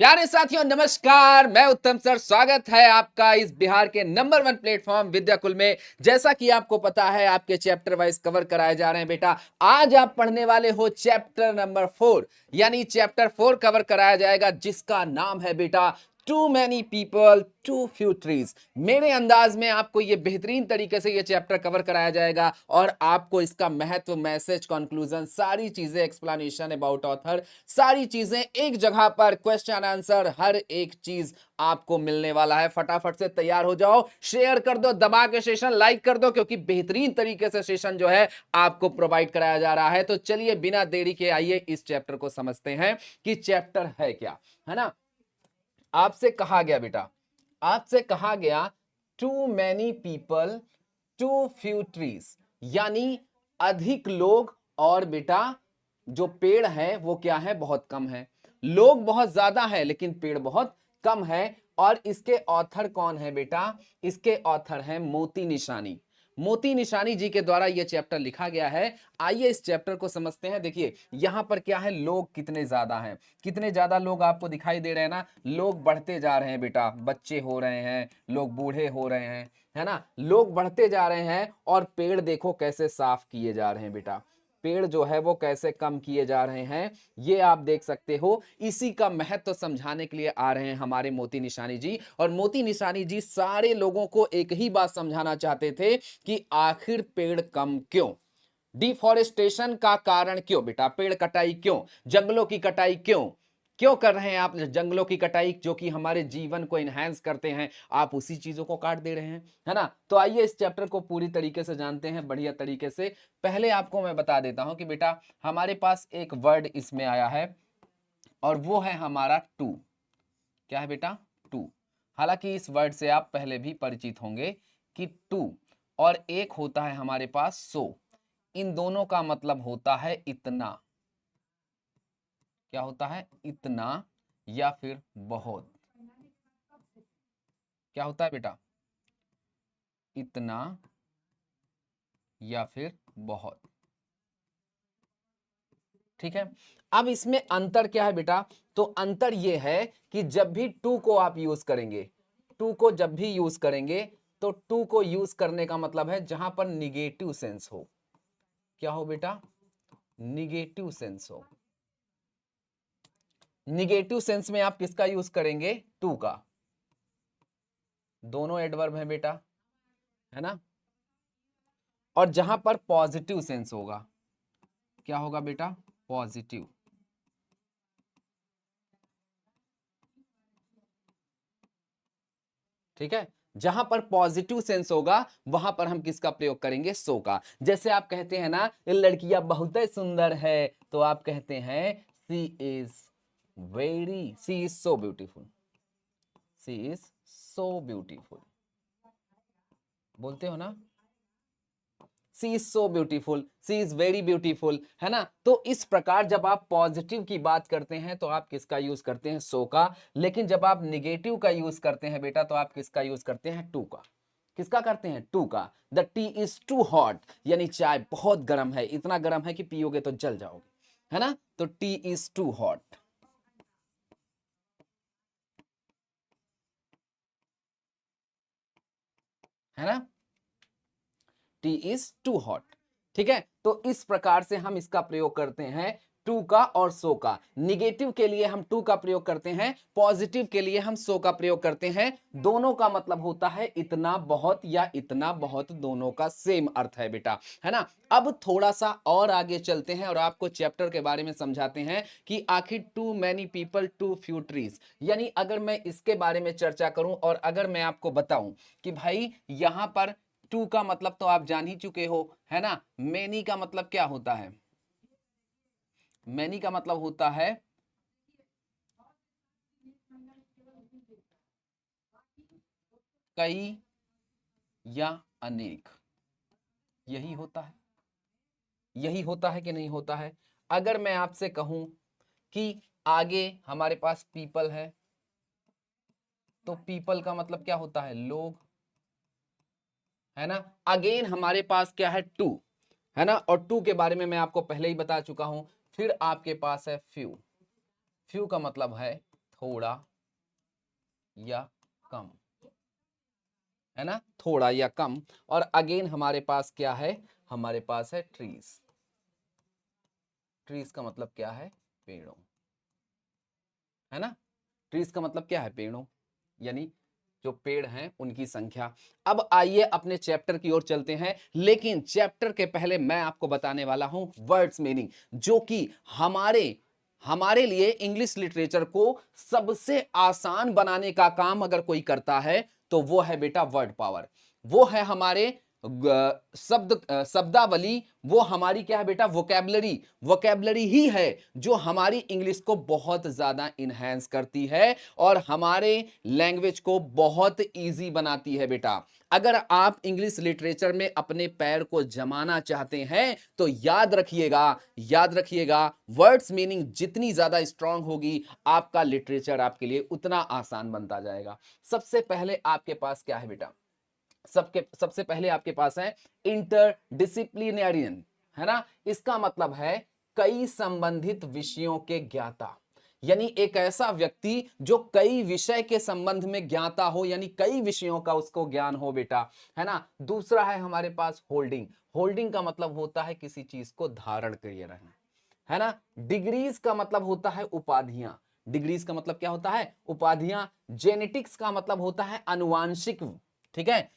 प्यारे साथियों नमस्कार। मैं उत्तम सर, स्वागत है आपका इस बिहार के नंबर 1 प्लेटफॉर्म विद्याकुल में। जैसा कि आपको पता है, आपके चैप्टर वाइज कवर कराए जा रहे हैं बेटा। आज आप पढ़ने वाले हो चैप्टर नंबर 4, यानी चैप्टर 4 कवर कराया जाएगा, जिसका नाम है बेटा too many people too few trees. मेरे अंदाज में आपको ये बेहतरीन तरीके से ये चैप्टर कवर कराया जाएगा और आपको इसका महत्व, मैसेज, कंक्लूजन, सारी चीजें, एक्सप्लेनेशन अबाउट ऑथर, सारी चीजें एक जगह पर, क्वेश्चन आंसर, हर एक चीज आपको मिलने वाला है। फटाफट से तैयार हो जाओ, शेयर कर दो, दबा के सेशन लाइक कर दो, क्योंकि बेहतरीन तरीके से सेशन जो है आपको प्रोवाइड कराया जा रहा है। तो चलिए बिना देरी के आइए इस चैप्टर को समझते हैं कि चैप्टर है क्या, है ना। आपसे कहा गया बेटा, आपसे कहा गया too many people too few trees, यानी अधिक लोग और बेटा जो पेड़ है वो क्या है, बहुत कम है। लोग बहुत ज्यादा है लेकिन पेड़ बहुत कम है। और इसके ऑथर कौन है बेटा? इसके ऑथर है मोती निशानी। मोती निशानी जी के द्वारा यह चैप्टर लिखा गया है। आइए इस चैप्टर को समझते हैं। देखिए यहां पर क्या है, लोग कितने ज्यादा हैं, कितने ज्यादा लोग आपको दिखाई दे रहे हैं ना। लोग बढ़ते जा रहे हैं बेटा, बच्चे हो रहे हैं, लोग बूढ़े हो रहे हैं, है ना। लोग बढ़ते जा रहे हैं और पेड़ देखो कैसे साफ किए जा रहे हैं बेटा। पेड़ जो है वो कैसे कम किए जा रहे हैं, ये आप देख सकते हो। इसी का महत्व समझाने के लिए आ रहे हैं हमारे मोती निशानी जी। और मोती निशानी जी सारे लोगों को एक ही बात समझाना चाहते थे कि आखिर पेड़ कम क्यों, डिफॉरेस्टेशन का कारण क्यों बेटा, पेड़ कटाई क्यों, जंगलों की कटाई क्यों, क्यों कर रहे हैं आप जंगलों की कटाई, जो कि हमारे जीवन को इनहेंस करते हैं, आप उसी चीजों को काट दे रहे हैं, है ना। तो आइए इस चैप्टर को पूरी तरीके से जानते हैं, बढ़िया तरीके से। पहले आपको मैं बता देता हूं कि बेटा हमारे पास एक वर्ड इसमें आया है और वो है हमारा टू। क्या है बेटा? टू। हालांकि इस वर्ड से आप पहले भी परिचित होंगे कि टू और एक होता है हमारे पास सो। इन दोनों का मतलब होता है इतना। क्या होता है? इतना या फिर बहुत। क्या होता है बेटा? इतना या फिर बहुत। ठीक है। अब इसमें अंतर क्या है बेटा? तो अंतर यह है कि जब भी टू को आप यूज करेंगे, टू को जब भी यूज करेंगे, तो टू को यूज करने का मतलब है जहां पर निगेटिव सेंस हो। क्या हो बेटा? निगेटिव सेंस हो। निगेटिव सेंस में आप किसका यूज करेंगे? टू का। दोनों एडवर्ब है बेटा, है ना। और जहां पर पॉजिटिव सेंस होगा, क्या होगा बेटा? पॉजिटिव। ठीक है। जहां पर पॉजिटिव सेंस होगा वहां पर हम किसका प्रयोग करेंगे? सो का। जैसे आप कहते हैं ना, ये लड़कियां बहुत ही सुंदर है, तो आप कहते हैं she is very, she is so beautiful, she is so beautiful. बोलते हो ना, she is so beautiful, she is very beautiful, है ना। तो इस प्रकार जब आप पॉजिटिव की बात करते हैं तो आप किसका यूज करते हैं? सो का। लेकिन जब आप निगेटिव का यूज करते हैं बेटा, तो आप किसका यूज करते हैं? टू का। किसका करते हैं? टू का। The tea is too hot, यानी चाय बहुत गर्म है, इतना गर्म है कि पियोगे तो जल जाओगे, है ना। तो टी इज टू हॉट, है ना। Tea is too hot. ठीक है। तो इस प्रकार से हम इसका प्रयोग करते हैं, टू का और सो का। निगेटिव के लिए हम टू का प्रयोग करते हैं, पॉजिटिव के लिए हम सो का प्रयोग करते हैं। दोनों का मतलब होता है इतना बहुत या इतना बहुत, दोनों का सेम अर्थ है बेटा, है ना। अब थोड़ा सा और आगे चलते हैं और आपको चैप्टर के बारे में समझाते हैं कि आखिर too many people too few trees, यानी अगर मैं इसके बारे में चर्चा करूं और अगर मैं आपको बताऊं कि भाई यहां पर टू का मतलब तो आप जान ही चुके हो, है ना। मेनी का मतलब क्या होता है? मैनी का मतलब होता है कई या अनेक। यही होता है, यही होता है कि नहीं होता है। अगर मैं आपसे कहूं कि आगे हमारे पास पीपल है, तो पीपल का मतलब क्या होता है? लोग, है ना। अगेन हमारे पास क्या है? टू, है ना। और टू के बारे में मैं आपको पहले ही बता चुका हूं। फिर आपके पास है फ्यू। फ्यू का मतलब है थोड़ा या कम, है ना, थोड़ा या कम। और अगेन हमारे पास क्या है, हमारे पास है ट्रीज। ट्रीज का मतलब क्या है, पेड़ों, है ना। ट्रीज का मतलब क्या है, पेड़ों, यानी जो पेड़ हैं उनकी संख्या। अब आइए अपने चैप्टर की ओर चलते हैं, लेकिन चैप्टर के पहले मैं आपको बताने वाला हूं वर्ड्स मीनिंग, जो कि हमारे लिए इंग्लिश लिटरेचर को सबसे आसान बनाने का काम अगर कोई करता है तो वो है बेटा वर्ड पावर। वो है हमारे शब्दावली, वो हमारी क्या है बेटा, वोकैबुलरी। वोकैबुलरी ही है जो हमारी इंग्लिश को बहुत ज्यादा इनहेंस करती है और हमारे लैंग्वेज को बहुत इजी बनाती है बेटा। अगर आप इंग्लिश लिटरेचर में अपने पैर को जमाना चाहते हैं तो याद रखिएगा, याद रखिएगा, वर्ड्स मीनिंग जितनी ज्यादा स्ट्रांग होगी आपका लिटरेचर आपके लिए उतना आसान बनता जाएगा। सबसे पहले आपके पास क्या है बेटा, सबसे पहले आपके पास है इंटरडिसिप्लिनरियन, है ना। इसका मतलब है कई संबंधित विषयों के ज्ञाता, यानी एक ऐसा व्यक्ति जो कई विषय के संबंध में ज्ञाता हो, यानी कई विषयों का उसको ज्ञान हो बेटा, है ना। दूसरा है हमारे पास होल्डिंग। होल्डिंग का मतलब होता है किसी चीज को धारण किए रहना, है ना। डिग्रीज का मतलब होता है उपाधियां। डिग्रीज का मतलब क्या होता है, उपाधियां। जेनेटिक्स का मतलब होता है अनुवांशिक, ठीक है।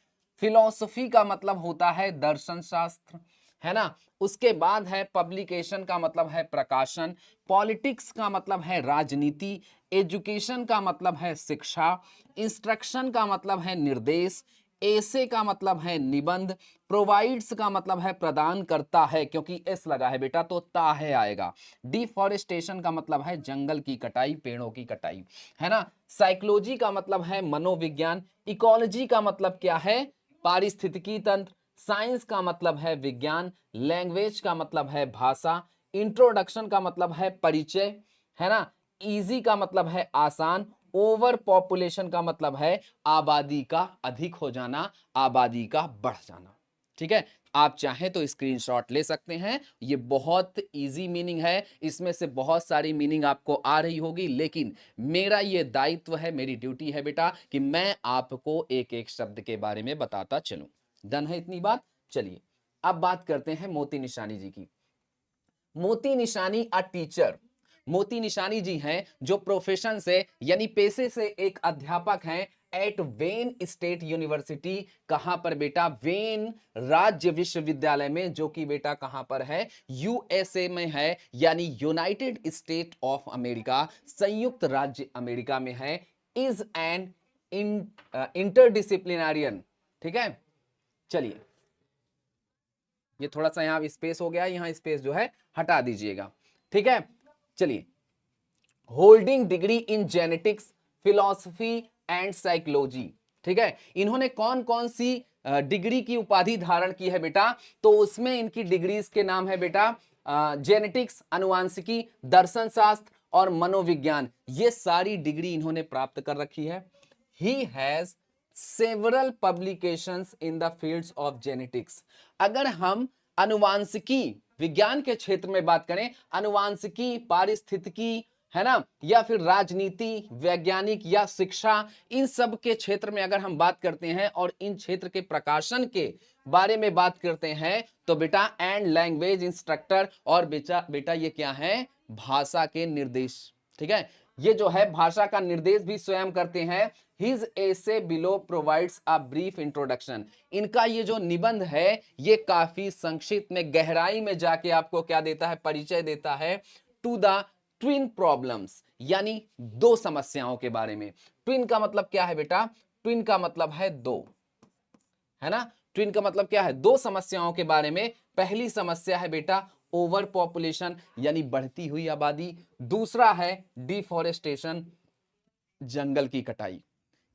फिलॉसफी का मतलब होता है दर्शन शास्त्र, है ना। उसके बाद है पब्लिकेशन का मतलब है प्रकाशन। पॉलिटिक्स का मतलब है राजनीति। एजुकेशन का मतलब है शिक्षा। इंस्ट्रक्शन का मतलब है निर्देश। एसे का मतलब है निबंध। प्रोवाइड्स का मतलब है प्रदान करता है, क्योंकि एस लगा है बेटा तो ता है आएगा। डिफॉरेस्टेशन का मतलब है जंगल की कटाई, पेड़ों की कटाई, है ना। साइकोलॉजी का मतलब है मनोविज्ञान। इकोलॉजी का मतलब क्या है, पारिस्थितिकी तंत्र। साइंस का मतलब है विज्ञान। लैंग्वेज का मतलब है भाषा। इंट्रोडक्शन का मतलब है परिचय, है ना। इजी का मतलब है आसान। ओवर पॉपुलेशन का मतलब है आबादी का अधिक हो जाना, आबादी का बढ़ जाना, ठीक है। आप चाहें तो स्क्रीनशॉट ले सकते हैं, ये बहुत इजी मीनिंग है, इसमें से बहुत सारी मीनिंग आपको आ रही होगी, लेकिन मेरा ये दायित्व है, मेरी ड्यूटी है बेटा कि मैं आपको एक एक शब्द के बारे में बताता चलूं। डन है इतनी बात। चलिए अब बात करते हैं मोती निशानी जी की। मोती निशानी अ टीचर, मोती निशानी जी हैं जो प्रोफेशन से यानी पेशे से एक अध्यापक हैं एट वेन स्टेट यूनिवर्सिटी। कहां पर बेटा, वेन राज्य विश्वविद्यालय में, जो कि बेटा कहां पर है, यूएसए में है, यानी यूनाइटेड स्टेट ऑफ अमेरिका, संयुक्त राज्य अमेरिका में है। इज एन इंटरडिसिप्लिनरियन, ठीक है। चलिए ये थोड़ा सा यहां स्पेस हो गया, यहां स्पेस जो है हटा दीजिएगा, ठीक है। चलिए, holding degree in genetics, philosophy and psychology, ठीक है। इन्होंने कौन कौन सी डिग्री की उपाधि धारण की है बेटा, तो उसमें इनकी डिग्रीज के नाम है बेटा जेनेटिक्स, अनुवांशिकी, दर्शन शास्त्र और मनोविज्ञान। ये सारी डिग्री इन्होंने प्राप्त कर रखी है। He has several publications in the fields of genetics. अगर हम अनुवांशिकी विज्ञान के क्षेत्र में बात करें, अनुवांशिकी, पारिस्थितिकी, है ना, या फिर राजनीति, वैज्ञानिक या शिक्षा, इन सब के क्षेत्र में अगर हम बात करते हैं और इन क्षेत्र के प्रकाशन के बारे में बात करते हैं तो बेटा एंड लैंग्वेज इंस्ट्रक्टर, और बेटा ये क्या है, भाषा के निर्देश, ठीक है। ये जो है भाषा का निर्देश भी स्वयं करते हैं। His essay below provides a brief introduction. इनका ये जो निबंध है ये काफी संक्षिप्त में गहराई में जाके आपको क्या देता है, परिचय देता है टू द ट्विन प्रॉब्लम्स, यानी दो समस्याओं के बारे में। ट्विन का मतलब क्या है बेटा, ट्विन का मतलब है दो, है ना। ट्विन का मतलब क्या है, दो समस्याओं के बारे में। पहली समस्या है बेटा ओवर पॉपुलेशन, यानी बढ़ती हुई आबादी। दूसरा है डिफॉरेस्टेशन, जंगल की कटाई।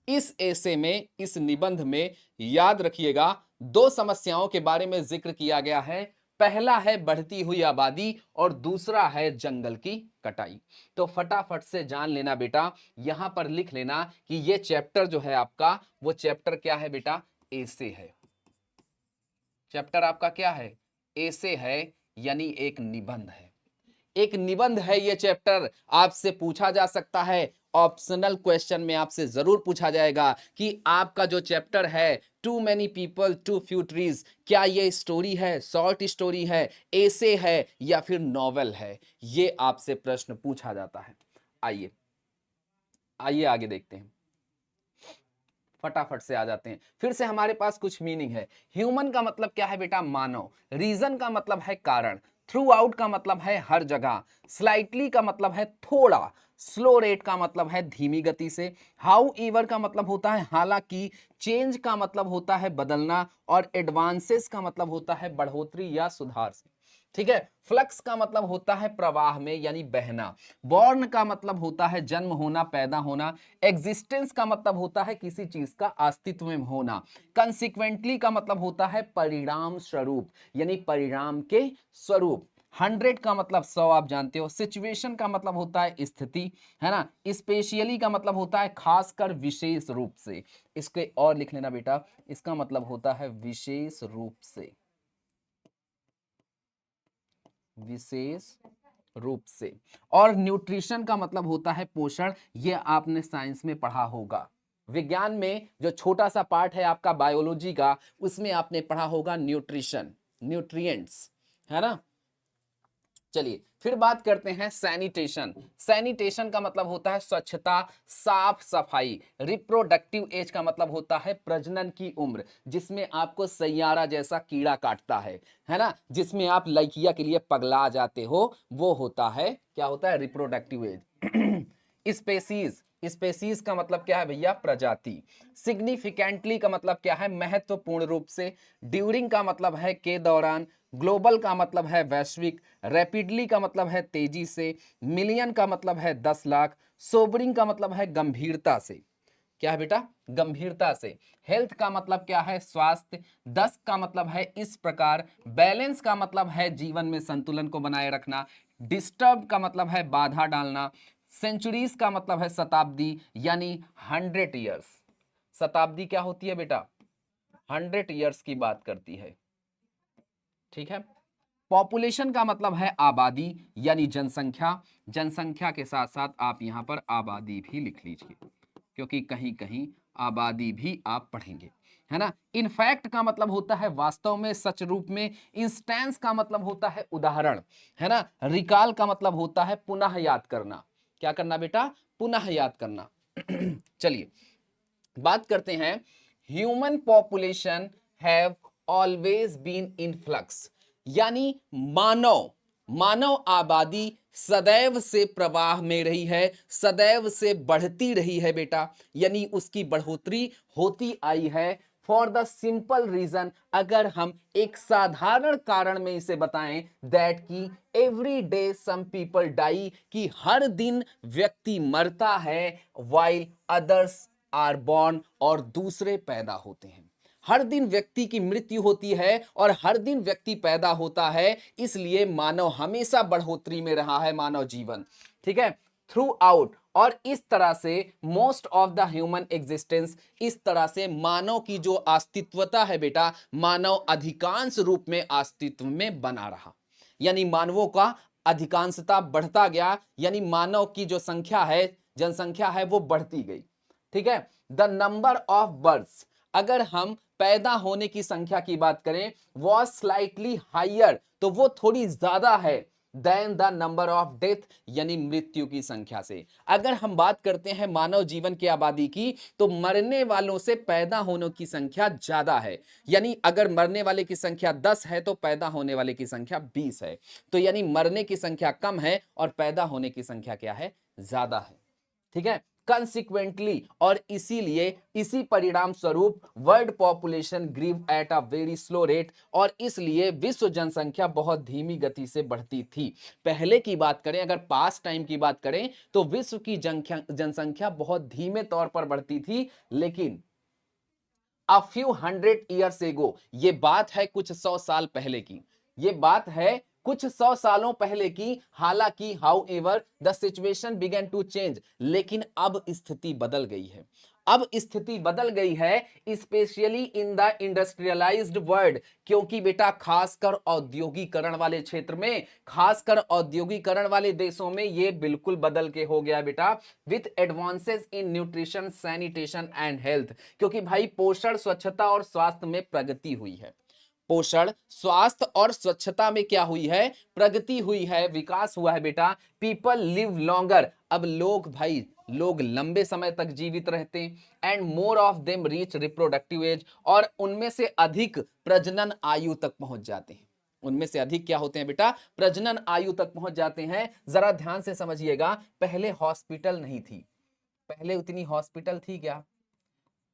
इस एसे में, इस निबंध में याद रखिएगा दो समस्याओं के बारे में जिक्र किया गया है। पहला है बढ़ती हुई आबादी और दूसरा है जंगल की कटाई। तो फटाफट से जान लेना बेटा, यहां पर लिख लेना कि ये चैप्टर जो है आपका, वो चैप्टर क्या है बेटा, एसे है। चैप्टर आपका क्या है, एसे है, यानी एक निबंध है। एक निबंध है ये चैप्टर, आपसे पूछा जा सकता है ऑप्शनल क्वेश्चन में आपसे जरूर पूछा जाएगा कि आपका जो चैप्टर है too many people too few trees, क्या ये स्टोरी है, शॉर्ट स्टोरी है, एसे है या फिर नॉवेल है, ये आपसे प्रश्न पूछा जाता है। आइए आइए आगे देखते हैं, फटाफट से आ जाते हैं। फिर से हमारे पास कुछ मीनिंग है। ह्यूमन का मतलब क्या है बेटा, मानव। रीजन का मतलब है कारण। थ्रू आउट का मतलब है हर जगह। स्लाइटली का मतलब है थोड़ा। स्लो रेट का मतलब है धीमी गति से। हाउ एवर का मतलब होता है हालांकि। चेंज का मतलब होता है बदलना। और एडवांसेस का मतलब होता है बढ़ोतरी या सुधार से। ठीक है। फ्लक्स का मतलब होता है प्रवाह में यानी बहना। बॉर्न का मतलब होता है जन्म होना, पैदा होना। एग्जिस्टेंस का मतलब होता है किसी चीज का अस्तित्व में होना। कंसिक्वेंटली का मतलब होता है परिणाम स्वरूप यानी परिणाम के स्वरूप। 100 का मतलब 100 आप जानते हो। सिचुएशन का मतलब होता है स्थिति, है ना। स्पेशली का मतलब होता है खासकर, विशेष रूप से। इसके और लिख लेना बेटा, इसका मतलब होता है विशेष रूप से, विशेष रूप से। और न्यूट्रिशन का मतलब होता है पोषण, ये आपने साइंस में पढ़ा होगा। विज्ञान में जो छोटा सा पार्ट है आपका बायोलॉजी का, उसमें आपने पढ़ा होगा न्यूट्रिशन, न्यूट्रिएंट्स, है ना। चलिए फिर बात करते हैं सैनिटेशन। सैनिटेशन का मतलब होता है स्वच्छता, साफ सफाई। रिप्रोडक्टिव एज का मतलब होता है प्रजनन की उम्र, जिसमें आपको सैयारा जैसा कीड़ा काटता है ना, जिसमें आप लड़किया के लिए पगला जाते हो, वो होता है, क्या होता है, रिप्रोडक्टिव एज। स्पेसीज, स्पेसीज का मतलब क्या है भैया, प्रजाति। सिग्निफिकेंटली का मतलब क्या है, महत्वपूर्ण रूप से। ड्यूरिंग का मतलब है के दौरान। ग्लोबल का मतलब है वैश्विक। रैपिडली का मतलब है तेजी से। मिलियन का मतलब है 10 लाख। सोबरिंग का मतलब है गंभीरता से। क्या है बेटा, गंभीरता से। हेल्थ का मतलब क्या है, स्वास्थ्य। 10 का मतलब है इस प्रकार। बैलेंस का मतलब है जीवन में संतुलन को बनाए रखना। डिस्टर्ब का मतलब है बाधा डालना। सेंचुरीज का मतलब है शताब्दी यानी 100 ईयर्स। शताब्दी क्या होती है बेटा, 100 ईयर्स की बात करती है। ठीक है। पॉपुलेशन का मतलब है आबादी यानी जनसंख्या। जनसंख्या के साथ साथ आप यहां पर आबादी भी लिख लीजिए, क्योंकि कहीं कहीं आबादी भी आप पढ़ेंगे, है ना। इनफैक्ट का मतलब होता है वास्तव में, सच रूप में। इंस्टेंस का मतलब होता है उदाहरण, है ना। रिकॉल का मतलब होता है पुनः याद करना। क्या करना बेटा, पुनः याद करना। चलिए बात करते हैं, human population have always been in flux, यानी मानव मानव आबादी सदैव से प्रवाह में रही है, सदैव से बढ़ती रही है बेटा, यानी उसकी बढ़ोतरी होती आई है। फॉर द सिंपल रीजन, अगर हम एक साधारण कारण में इसे बताएं, दैट की every day some people die, कि हर दिन व्यक्ति मरता है, वाइल अदर्स आर बॉर्न, और दूसरे पैदा होते हैं। हर दिन व्यक्ति की मृत्यु होती है और हर दिन व्यक्ति पैदा होता है, इसलिए मानव हमेशा बढ़ोतरी में रहा है, मानव जीवन। ठीक है। थ्रू आउट, और इस तरह से most of the human existence, इस तरह से मानव की जो अस्तित्वता है बेटा, मानव अधिकांश रूप में अस्तित्व में बना रहा, यानी मानवों का अधिकांशता बढ़ता गया, यानी मानव की जो संख्या है, जनसंख्या है, वो बढ़ती गई। ठीक है। द नंबर ऑफ बर्थ्स, अगर हम पैदा होने की संख्या की बात करें, वॉज स्लाइटली हाइयर, तो वो थोड़ी ज्यादा है than the number of death, यानी मृत्यु की संख्या से। अगर हम बात करते हैं मानव जीवन की आबादी की, तो मरने वालों से पैदा होने की संख्या ज्यादा है, यानी अगर मरने वाले की संख्या 10 है तो पैदा होने वाले की संख्या 20 है, तो यानी मरने की संख्या कम है और पैदा होने की संख्या क्या है, ज्यादा है। ठीक है। कंसिक्वेंटली, और इसीलिए इसी परिणाम स्वरूप world population grew at a very slow rate, और इसलिए विश्व जनसंख्या बहुत धीमी गति से बढ़ती थी। पहले की बात करें, अगर पास्ट टाइम की बात करें, तो विश्व की जनसंख्या बहुत धीमे तौर पर बढ़ती थी, लेकिन अ फ्यू 100 ईयर्स एगो, ये बात है कुछ 100 साल पहले की, ये बात है कुछ 100 सालों पहले की। हालांकि however the situation began to change, लेकिन अब स्थिति बदल गई है। अब स्थिति बदल गई है, specially in the industrialised world, क्योंकि बेटा खासकर औद्योगिकरण वाले क्षेत्र में, खासकर औद्योगिकरण वाले देशों में ये बिल्कुल बदल के हो गया बेटा, with advances in nutrition, sanitation and health. क्योंकि भाई पोषण, स्वच्छता और स्वास्थ्य में प्रगति हुई है। पोषण, स्वास्थ्य और स्वच्छता में क्या हुई है? प्रगति हुई है, विकास हुआ है बेटा। पीपल लिव लॉन्गर, अब लोग भाई, लोग लंबे समय तक जीवित रहते हैं। And more of them reach reproductive age, और उनमें से अधिक प्रजनन आयु तक पहुंच जाते हैं। उनमें से अधिक क्या होते हैं बेटा? प्रजनन आयु तक पहुंच जाते हैं। जरा ध्यान से समझिएगा, पहले हॉस्पिटल नहीं थी। पहले उतनी हॉस्पिटल थी क्या?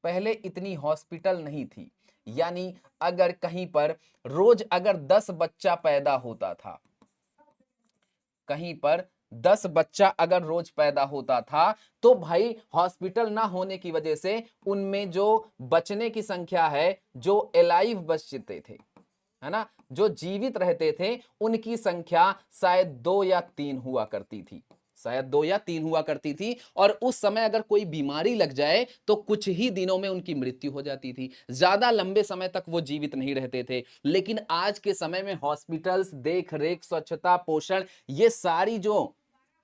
पहले इतनी हॉस्पिटल नहीं थी। यानी अगर कहीं पर रोज अगर 10 बच्चा पैदा होता था, कहीं पर 10 बच्चा अगर रोज पैदा होता था, तो भाई हॉस्पिटल ना होने की वजह से उनमें जो बचने की संख्या है, जो एलाइव बचते थे, है ना, जो जीवित रहते थे, उनकी संख्या शायद 2 या 3 हुआ करती थी, शायद 2 या 3 हुआ करती थी। और उस समय अगर कोई बीमारी लग जाए तो कुछ ही दिनों में उनकी मृत्यु हो जाती थी, ज्यादा लंबे समय तक वो जीवित नहीं रहते थे। लेकिन आज के समय में हॉस्पिटल्स, देख रेख, स्वच्छता, पोषण,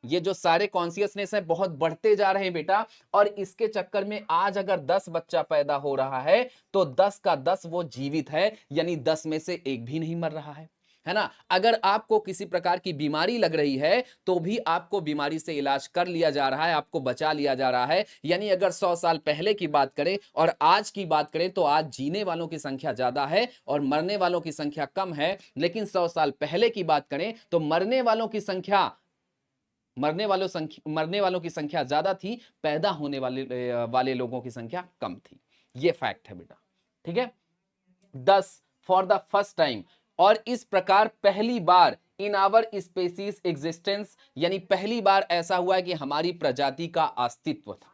ये जो सारे कॉन्शियसनेस है बहुत बढ़ते जा रहे हैं बेटा। और इसके चक्कर में आज अगर 10 बच्चा पैदा हो रहा है तो 10 का 10 वो जीवित है, यानी 10 में से एक भी नहीं मर रहा है ना। अगर आपको किसी प्रकार की बीमारी लग रही है तो भी आपको बीमारी से इलाज कर लिया जा रहा है, आपको बचा लिया जा रहा है। यानी अगर 100 साल पहले की बात करें और आज की बात करें तो आज जीने वालों की संख्या ज्यादा है और मरने वालों की संख्या कम है। लेकिन 100 साल पहले की बात करें तो मरने वालों की संख्या ज्यादा थी, पैदा होने वाले लोगों की संख्या कम थी। ये फैक्ट है बेटा, ठीक है। 10 फॉर द फर्स्ट टाइम, और इस प्रकार पहली बार इन आवर स्पेसीज एग्जिस्टेंस, यानी पहली बार ऐसा हुआ है कि हमारी प्रजाति का अस्तित्व था,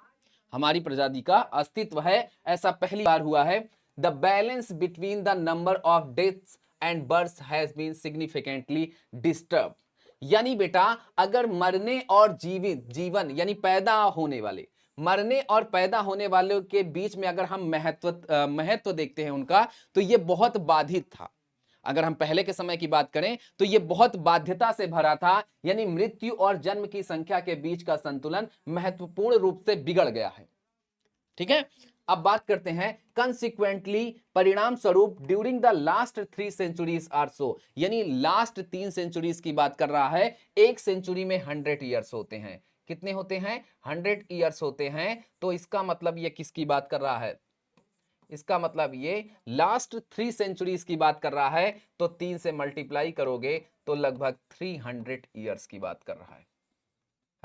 हमारी प्रजाति का अस्तित्व है, ऐसा पहली बार हुआ है। The balance between the number of deaths and births has been significantly disturb. यानी बेटा अगर मरने और जीवन यानी पैदा होने वाले, मरने और पैदा होने वालों के बीच में अगर हम महत्व देखते हैं उनका, तो ये बहुत बाधित था। अगर हम पहले के समय की बात करें तो ये बहुत बाध्यता से भरा था, यानी मृत्यु और जन्म की संख्या के बीच का संतुलन महत्वपूर्ण रूप से बिगड़ गया है, ठीक है। अब बात करते हैं कंसिक्वेंटली, परिणाम स्वरूप, during the last 3 centuries are so, यानी लास्ट 3 सेंचुरीज की बात कर रहा है। एक सेंचुरी में 100 ईयर्स होते हैं। कितने होते हैं? 100 ईयर्स होते हैं। तो इसका मतलब ये किसकी बात कर रहा है? इसका मतलब ये लास्ट 3 सेंचुरीज की बात कर रहा है। तो 3 से मल्टीप्लाई करोगे तो लगभग 300 ईयर्स की बात कर रहा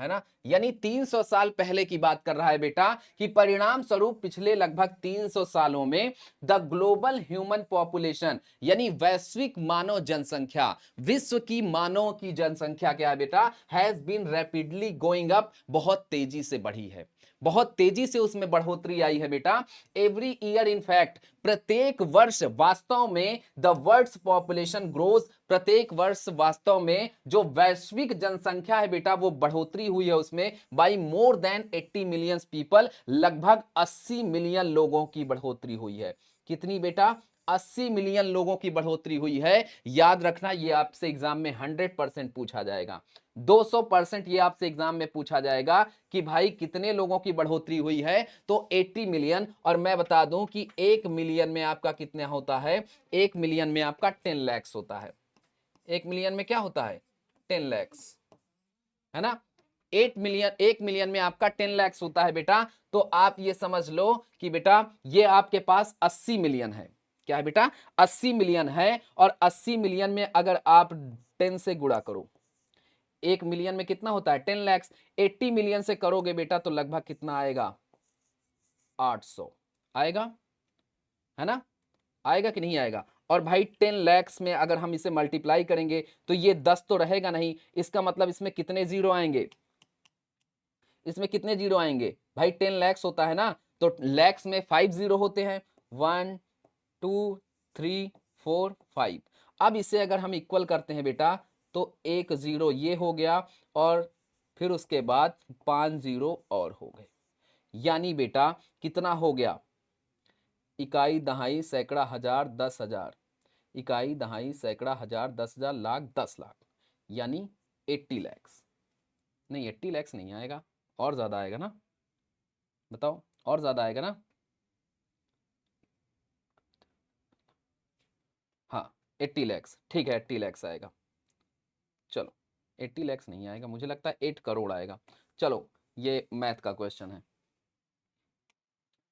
है ना। यानी 300 साल पहले की बात कर रहा है बेटा, कि परिणाम स्वरूप पिछले लगभग 300 सालों में द ग्लोबल ह्यूमन पॉपुलेशन, यानी वैश्विक मानव जनसंख्या, विश्व की मानव की जनसंख्या क्या है बेटा? Has been rapidly going up, बहुत तेजी से बढ़ी है, बहुत तेजी से उसमें बढ़ोतरी आई है बेटा। एवरी ईयर इन फैक्ट, प्रत्येक वर्ष वास्तव में द वर्ल्ड्स पॉपुलेशन ग्रोज, प्रत्येक वर्ष वास्तव में जो वैश्विक जनसंख्या है बेटा वो बढ़ोतरी हुई है उसमें by more than 80 million people, लगभग 80 मिलियन लोगों की बढ़ोतरी हुई है। कितनी बेटा? 80 मिलियन लोगों की बढ़ोतरी हुई है। याद रखना, ये आपसे एग्जाम में 100% पूछा जाएगा, 200% ये आपसे एग्जाम में पूछा जाएगा कि भाई कितने लोगों की बढ़ोतरी हुई है। तो 80 मिलियन, और मैं बता दूं कि 1 मिलियन में आपका कितना होता है? 1 मिलियन में आपका 10 लाख होता है। 1 मिलियन में क्या होता है? 10 लाख, है ना। 1 मिलियन में आपका 10 लाख होता है बेटा। तो आप ये समझ लो कि बेटा ये आपके पास 80 मिलियन है। क्या है बेटा? 80 मिलियन है। और 80 मिलियन में अगर आप 10 से गुणा करो, 1 मिलियन में कितना होता है? 10 लाख। 80 मिलियन से करोगे बेटा तो लगभग कितना आएगा? 800 आएगा, है ना। आएगा कि नहीं आएगा? और भाई 10 लाख में अगर हम इसे मल्टीप्लाई करेंगे तो ये 10 तो रहेगा नहीं, इसका मतलब इसमें कितने जीरो आएंगे? इसमें कितने जीरो आएंगे भाई? 10 लाख होता है ना, तो लैक्स में 5 जीरो होते हैं, 1 2 3 4 5। अब इसे अगर हम इक्वल करते हैं बेटा तो 1 0 ये हो गया और फिर उसके बाद 5 0 और हो गए। यानी बेटा कितना हो गया? इकाई, दहाई, सैकड़ा, हजार, 10,000। इकाई, दहाई, सैकड़ा, हजार, 10,000, लाख, 10 लाख, यानी 80 लैक्स। नहीं 80 लैक्स नहीं आएगा, और ज्यादा आएगा ना? बताओ, और ज्यादा आएगा ना? हाँ 80 लैक्स, ठीक है 80 लैक्स आएगा। चलो 80 लैक्स नहीं आएगा, मुझे लगता है 8 करोड़ आएगा। चलो ये मैथ का क्वेश्चन है।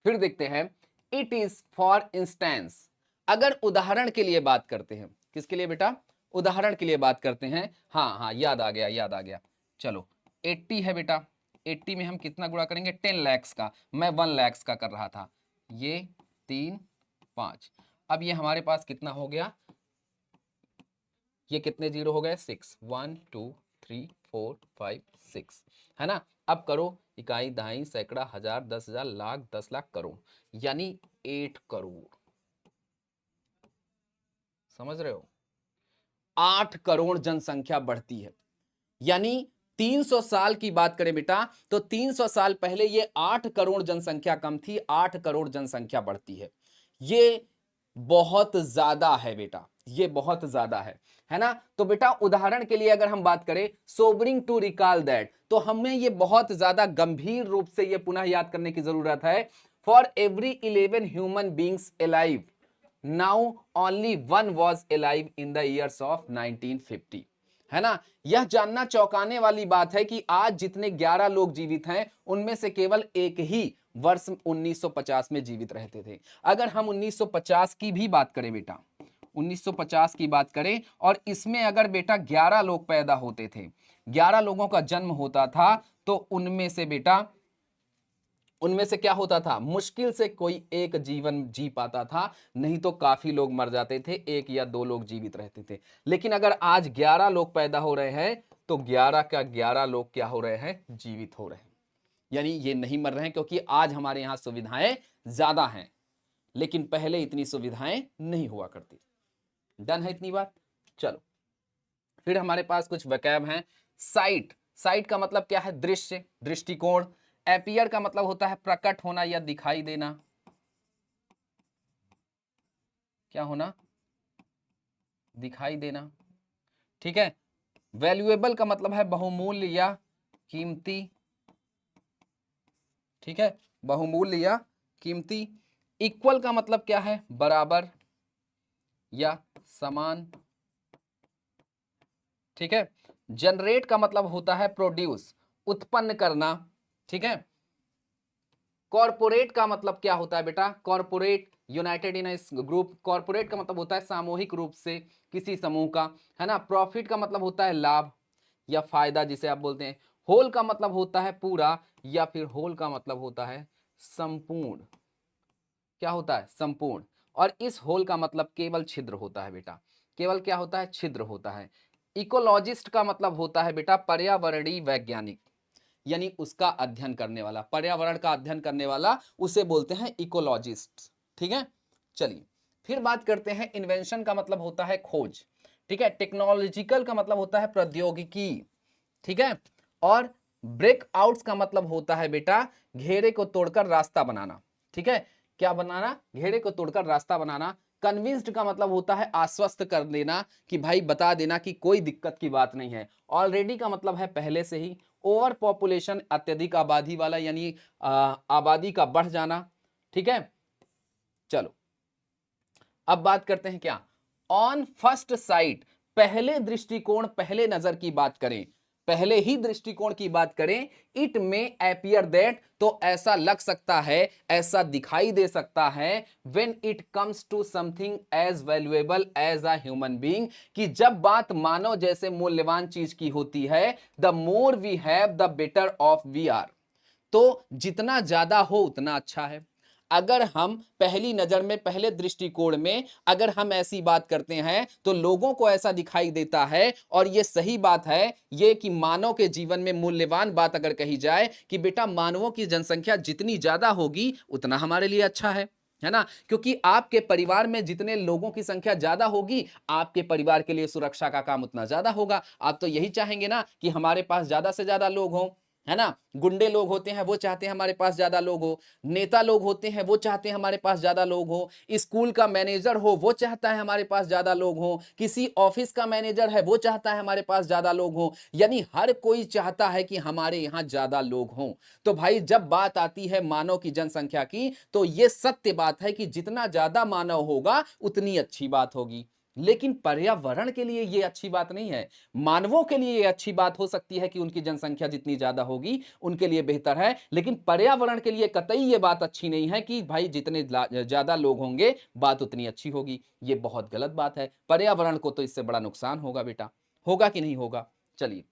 फिर देखते हैं, इट इज फॉर इंस्टेंस। अगर उदाहरण के लिए बात करते हैं, किसके लिए बेटा? उदाहरण के लिए बात करते हैं। हाँ हाँ याद आ गया, याद आ गया। चलो 80 है बेटा, 80 में हम कितना गुणा करेंगे? 10 लैक्स का। मैं 1 लैक्स का कर रहा था। ये 3 5, अब ये हमारे पास कितना हो गया? ये कितने जीरो हो गए? 6, 1 2 3 4 5 6, है ना? अब करो, इकाई, दहाई, सैकड़ा, हजार, 10,000, लाख, 10 लाख, करोड़, यानी 8 करोड़। समझ रहे हो? 8 करोड़ जनसंख्या बढ़ती है। यानी 300 साल की बात करें बेटा, तो 300 साल पहले ये 8 करोड़ जनसंख्या कम थी, 8 करोड़ जनसंख्या बढ़ती है। ये बहुत ज्यादा है बेटा, ये बहुत ज्यादा है ना? तो बेटा उदाहरण के लिए अगर हम बात करें, सोबरिंग टू रिकॉल दैट, तो हमें ये बहुत ज्यादा गंभीर रूप से ये पुनः याद करने की जरूरत है। For every 11 human beings alive, now only 1 was alive in the years of 1950, है ना? यह जानना चौंकाने वाली बात है कि आज जितने 11 लोग जीवित हैं, उनमें से केवल एक ही वर्ष 1950 में जीवित रहते थे। अगर हम 1950 की भी बात करें बेटा, 1950 की बात करें, और इसमें अगर बेटा 11 लोग पैदा होते थे, 11 लोगों का जन्म होता था, तो उनमें से बेटा, उनमें से क्या होता था? मुश्किल से कोई एक जीवन जी पाता था, नहीं तो काफी लोग मर जाते थे, 1 या 2 लोग जीवित रहते थे। लेकिन अगर आज 11 लोग पैदा हो रहे हैं, तो 11 का 11 लोग क्या हो रहे हैं? जीवित हो रहे हैं। यानी ये नहीं मर रहे हैं, क्योंकि आज हमारे यहां सुविधाएं ज्यादा हैं, लेकिन पहले इतनी सुविधाएं नहीं हुआ करती। डन है इतनी बात? चलो फिर हमारे पास कुछ वैकैब हैं। साइट, साइट का मतलब क्या है? दृश्य, दृष्टिकोण। एपियर का मतलब होता है प्रकट होना या दिखाई देना। क्या होना? दिखाई देना, ठीक है। वैल्यूएबल का मतलब है बहुमूल्य या कीमती, ठीक है, बहुमूल्य या कीमती। इक्वल का मतलब क्या है? बराबर या समान, ठीक है। जनरेट का मतलब होता है प्रोड्यूस, उत्पन्न करना, ठीक है। कॉर्पोरेट का मतलब क्या होता है बेटा? कॉर्पोरेट, यूनाइटेड इन ग्रुप। कॉर्पोरेट का मतलब होता है सामूहिक रूप से किसी समूह का, है ना। प्रॉफिट का मतलब होता है लाभ या फायदा, जिसे आप बोलते हैं। होल का मतलब होता है पूरा, या फिर होल का मतलब होता है संपूर्ण। क्या होता है? संपूर्ण। और इस होल का मतलब केवल छिद्र होता है बेटा, केवल क्या होता है? छिद्र होता है। इकोलॉजिस्ट का मतलब होता है बेटा पर्यावरणीय वैज्ञानिक, यानी उसका अध्ययन करने वाला, पर्यावरण का अध्ययन करने वाला, उसे बोलते हैं इकोलॉजिस्ट, ठीक है। चलिए फिर बात करते हैं, इन्वेंशन का मतलब होता है खोज, ठीक है। टेक्नोलॉजिकल का मतलब होता है प्रौद्योगिकी, ठीक है। और ब्रेकआउट्स का मतलब होता है बेटा घेरे को तोड़कर रास्ता बनाना, ठीक है। क्या बनाना? घेरे को तोड़कर रास्ता बनाना। कन्विंस्ड का मतलब होता है आश्वस्त कर देना, कि भाई बता देना कि कोई दिक्कत की बात नहीं है। ऑलरेडी का मतलब है पहले से ही। ओवर पॉपुलेशन, अत्यधिक आबादी वाला, यानी आबादी का बढ़ जाना, ठीक है। चलो अब बात करते हैं क्या? ऑन फर्स्ट साइट, पहले दृष्टिकोण, पहले नजर की बात करें, पहले ही दृष्टिकोण की बात करें, इट में अपीयर दैट, तो ऐसा लग सकता है, ऐसा दिखाई दे सकता है, when it comes to something as valuable as a human being, कि जब बात मानव जैसे मूल्यवान चीज की होती है, the more we have the better off we are, तो जितना ज्यादा हो उतना अच्छा है। अगर हम पहली नजर में, पहले दृष्टिकोण में अगर हम ऐसी बात करते हैं, तो लोगों को ऐसा दिखाई देता है, और ये सही बात है, ये कि मानव के जीवन में मूल्यवान बात अगर कही जाए कि बेटा मानवों की जनसंख्या जितनी ज्यादा होगी उतना हमारे लिए अच्छा है, है ना, क्योंकि आपके परिवार में जितने लोगों की संख्या ज्यादा होगी, आपके परिवार के लिए सुरक्षा का काम उतना ज्यादा होगा। आप तो यही चाहेंगे ना कि हमारे पास ज्यादा से ज्यादा लोग हों, है ना। गुंडे लोग होते हैं, वो चाहते हैं हमारे पास ज्यादा लोग हो। नेता लोग होते हैं, वो चाहते हैं हमारे पास ज्यादा लोग हो। स्कूल का मैनेजर हो, वो चाहता है हमारे पास ज्यादा लोग हो। किसी ऑफिस का मैनेजर है, वो चाहता है हमारे पास ज्यादा लोग हो। यानी हर कोई चाहता है कि हमारे यहाँ ज्यादा लोग हों। तो भाई जब बात आती है मानव की जनसंख्या की, तो ये सत्य बात है कि जितना ज्यादा मानव होगा उतनी अच्छी बात होगी। लेकिन पर्यावरण के लिए ये अच्छी बात नहीं है। मानवों के लिए ये अच्छी बात हो सकती है कि उनकी जनसंख्या जितनी ज्यादा होगी उनके लिए बेहतर है, लेकिन पर्यावरण के लिए कतई ये बात अच्छी नहीं है कि भाई जितने ज्यादा लोग होंगे बात उतनी अच्छी होगी। ये बहुत गलत बात है। पर्यावरण को तो इससे बड़ा नुकसान होगा बेटा, होगा कि नहीं होगा। चलिए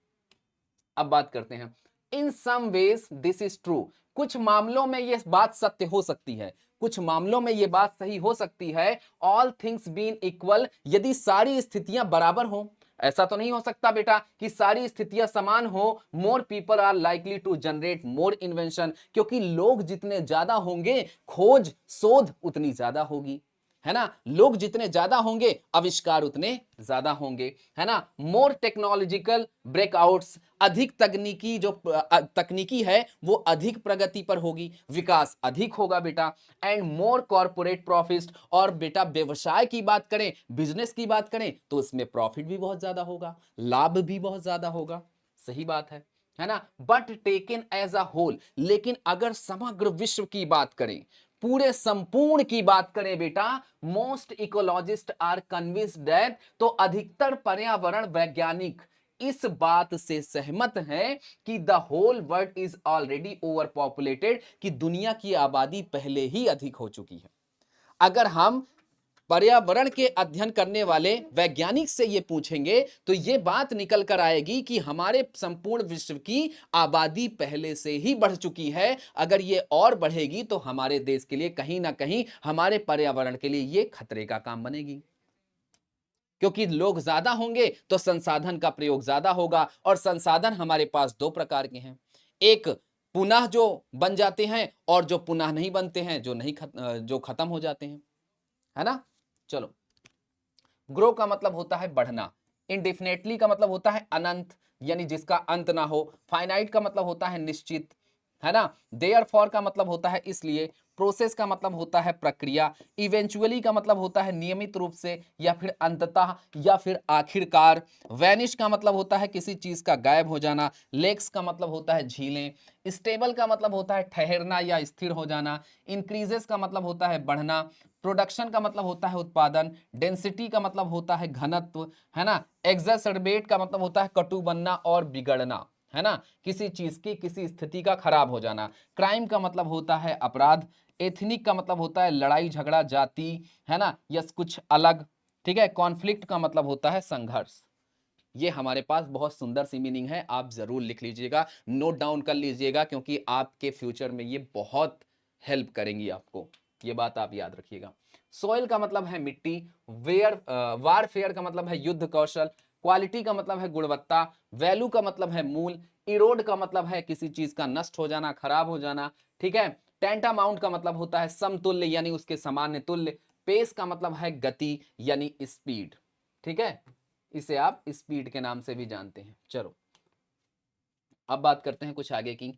अब बात करते हैं। In some ways this is true, कुछ मामलों में यह बात सत्य हो सकती है, कुछ मामलों में यह बात सही हो सकती है। ऑल थिंग्स बीन इक्वल, यदि सारी स्थितियां बराबर हो। ऐसा तो नहीं हो सकता बेटा कि सारी स्थितियां समान हो। More people are likely to generate more invention, क्योंकि लोग जितने ज्यादा होंगे खोज शोध उतनी ज्यादा होगी, है ना। लोग जितने ज्यादा होंगे आविष्कार उतने ज्यादा होंगे, है ना। मोर टेक्नोलॉजिकल ब्रेकआउट्स, अधिक तकनीकी जो तकनीकी है वो अधिक प्रगति पर होगी, विकास अधिक होगा बेटा। एंड मोर कॉर्पोरेट प्रॉफिट, और बेटा व्यवसाय की बात करें, बिजनेस की बात करें तो इसमें प्रॉफिट भी बहुत ज्यादा होगा, लाभ भी बहुत ज्यादा होगा। सही बात है ना। But taken as a whole, लेकिन अगर समग्र विश्व की बात करें, पूरे संपूर्ण की बात करें बेटा, most ecologists are convinced that, तो अधिकतर पर्यावरण वैज्ञानिक इस बात से सहमत हैं कि the whole world is already over populated, कि दुनिया की आबादी पहले ही अधिक हो चुकी है। अगर हम पर्यावरण के अध्ययन करने वाले वैज्ञानिक से ये पूछेंगे तो ये बात निकल कर आएगी कि हमारे संपूर्ण विश्व की आबादी पहले से ही बढ़ चुकी है। अगर ये और बढ़ेगी तो हमारे देश के लिए कहीं ना कहीं, हमारे पर्यावरण के लिए ये खतरे का काम बनेगी, क्योंकि लोग ज्यादा होंगे तो संसाधन का प्रयोग ज्यादा होगा, और संसाधन हमारे पास दो प्रकार के हैं। एक पुनः जो बन जाते हैं, और जो पुनः नहीं बनते हैं, जो खत्म हो जाते हैं, है ना। चलो, ग्रो का मतलब होता है बढ़ना, इनडिफिनेटली का मतलब होता है अनंत, यानी जिसका अंत ना हो। फाइनाइट का मतलब होता है निश्चित, है ना। देयरफॉर का मतलब होता है इसलिए। प्रोसेस का मतलब होता है प्रक्रिया। इवेंचुअली का मतलब होता है नियमित रूप से, या फिर अंततः, या फिर आखिरकार। वैनिश का मतलब होता है किसी चीज का गायब हो जाना। लेक्स का मतलब होता है झीलें। स्टेबल का मतलब होता है ठहरना या स्थिर हो जाना। इंक्रीजेस का मतलब होता है बढ़ना। प्रोडक्शन का मतलब होता है उत्पादन। डेंसिटी का मतलब होता है घनत्व, है ना। एग्जैसर्बेट का मतलब होता है कटु बनना और बिगड़ना, है ना, किसी चीज की, किसी स्थिति का खराब हो जाना। क्राइम का मतलब होता है अपराध। एथनिक का मतलब होता है लड़ाई झगड़ा जाति, है ना, या कुछ अलग, ठीक है। कॉन्फ्लिक्ट का मतलब होता है संघर्ष। ये हमारे पास बहुत सुंदर सी मीनिंग है, आप जरूर लिख लीजिएगा, नोट डाउन कर लीजिएगा, क्योंकि आपके फ्यूचर में ये बहुत हेल्प करेंगी आपको, ये बात आप याद रखिएगा। सोइल का मतलब है मिट्टी। वारफेयर का मतलब है युद्ध कौशल। क्वालिटी का मतलब है गुणवत्ता। वैल्यू का मतलब है मूल। इरोड का मतलब है किसी चीज का नष्ट हो जाना, खराब हो जाना, ठीक है। टेंटामाउंट का मतलब होता है समतुल्य, यानी उसके सामान्य तुल्य। पेस का मतलब है गति यानी स्पीड, ठीक है, इसे आप स्पीड के नाम से भी जानते हैं। चलो अब बात करते हैं कुछ आगे की।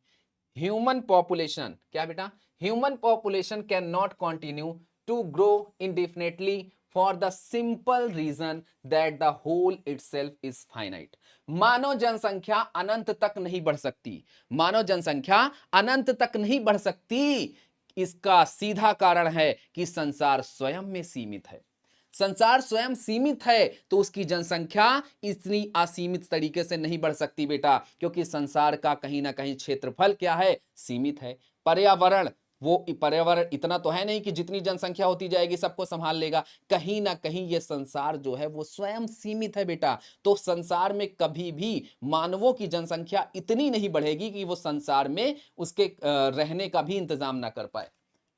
ह्यूमन पॉपुलेशन, क्या बेटा, human population can not continue to grow indefinitely for the simple reason that the whole itself is finite. मानव जनसंख्या अनंत तक नहीं बढ़ सकती, मानव जनसंख्या अनंत तक नहीं बढ़ सकती। इसका सीधा कारण है कि संसार स्वयं में सीमित है। संसार स्वयं सीमित है तो उसकी जनसंख्या इतनी असीमित तरीके से नहीं बढ़ सकती बेटा, क्योंकि संसार का कहीं ना कहीं क्षेत्रफल क्या है, सीमित है। पर्यावरण इतना तो है नहीं कि जितनी जनसंख्या होती जाएगी सबको संभाल लेगा, कहीं ना कहीं ये संसार जो है वो स्वयं सीमित है बेटा। तो संसार में कभी भी मानवों की जनसंख्या इतनी नहीं बढ़ेगी कि वो संसार में उसके रहने का भी इंतजाम ना कर पाए,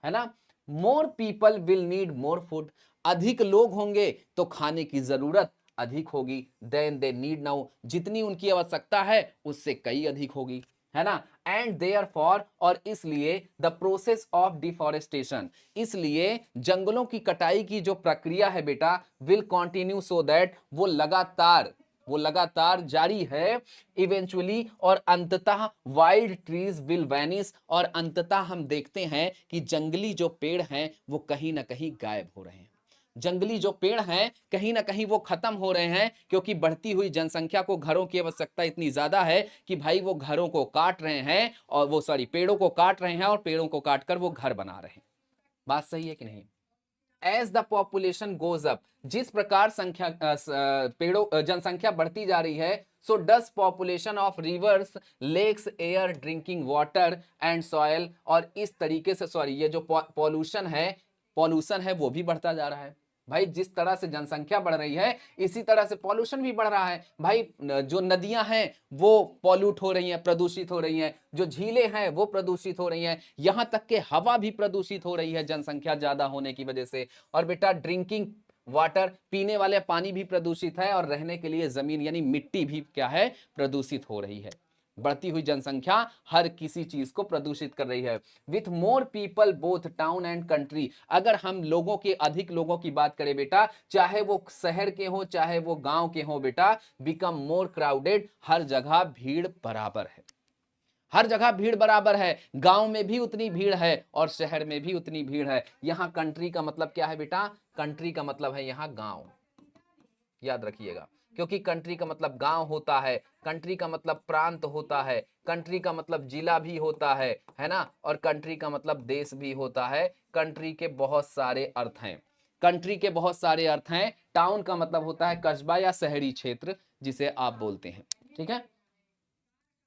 है ना। More people will need more food, अधिक लोग होंगे तो खाने की जरूरत अधिक होगी। देन दे नीड नाउ, जितनी उनकी आवश्यकता है उससे कई अधिक होगी, है ना। एंड देयरफॉर, और इसलिए द प्रोसेस ऑफ डिफॉरेस्टेशन, इसलिए जंगलों की कटाई की जो प्रक्रिया है बेटा विल कंटिन्यू, सो दैट वो लगातार जारी है इवेंचुअली, और अंततः वाइल्ड ट्रीज विल वैनिश, और अंततः हम देखते हैं कि जंगली जो पेड़ हैं वो कहीं ना कहीं गायब हो रहे हैं। जंगली जो पेड़ हैं कहीं ना कहीं वो खत्म हो रहे हैं, क्योंकि बढ़ती हुई जनसंख्या को घरों की आवश्यकता इतनी ज्यादा है कि भाई वो घरों को काट रहे हैं, और वो पेड़ों को काट रहे हैं, और पेड़ों को काटकर वो घर बना रहे हैं। बात सही है कि नहीं? As the population goes up, जिस प्रकार जनसंख्या बढ़ती जा रही है, so does population of rivers, lakes, air, drinking water and soil, और इस तरीके से ये जो पॉल्यूशन है वो भी बढ़ता जा रहा है। भाई जिस तरह से जनसंख्या बढ़ रही है इसी तरह से पॉल्यूशन भी बढ़ रहा है। भाई जो नदियां हैं वो पॉल्यूट हो रही हैं, प्रदूषित हो रही हैं, जो झीलें हैं वो प्रदूषित हो रही हैं, यहां तक कि हवा भी प्रदूषित हो रही है जनसंख्या ज्यादा होने की वजह से। और बेटा ड्रिंकिंग वाटर, पीने वाले पानी भी प्रदूषित है, और रहने के लिए जमीन यानी मिट्टी भी क्या है, प्रदूषित हो रही है। बढ़ती हुई जनसंख्या हर किसी चीज को प्रदूषित कर रही है। With more people both town and country, अगर हम लोगों के अधिक लोगों की बात करें बेटा, चाहे वो शहर के हो चाहे वो गांव के हो बेटा, बिकम मोर क्राउडेड, हर जगह भीड़ बराबर है, हर जगह भीड़ बराबर है, गांव में भी उतनी भीड़ है और शहर में भी उतनी भीड़ है। यहां कंट्री का मतलब क्या है बेटा, कंट्री का मतलब है यहां गांव, याद रखिएगा, क्योंकि कंट्री का मतलब गांव होता है, कंट्री का मतलब प्रांत होता है, कंट्री का मतलब जिला भी होता है ना, और कंट्री का मतलब देश भी होता है। कंट्री के बहुत सारे अर्थ हैं, कंट्री के बहुत सारे अर्थ हैं। टाउन का मतलब होता है कस्बा या शहरी क्षेत्र जिसे आप बोलते हैं, ठीक है।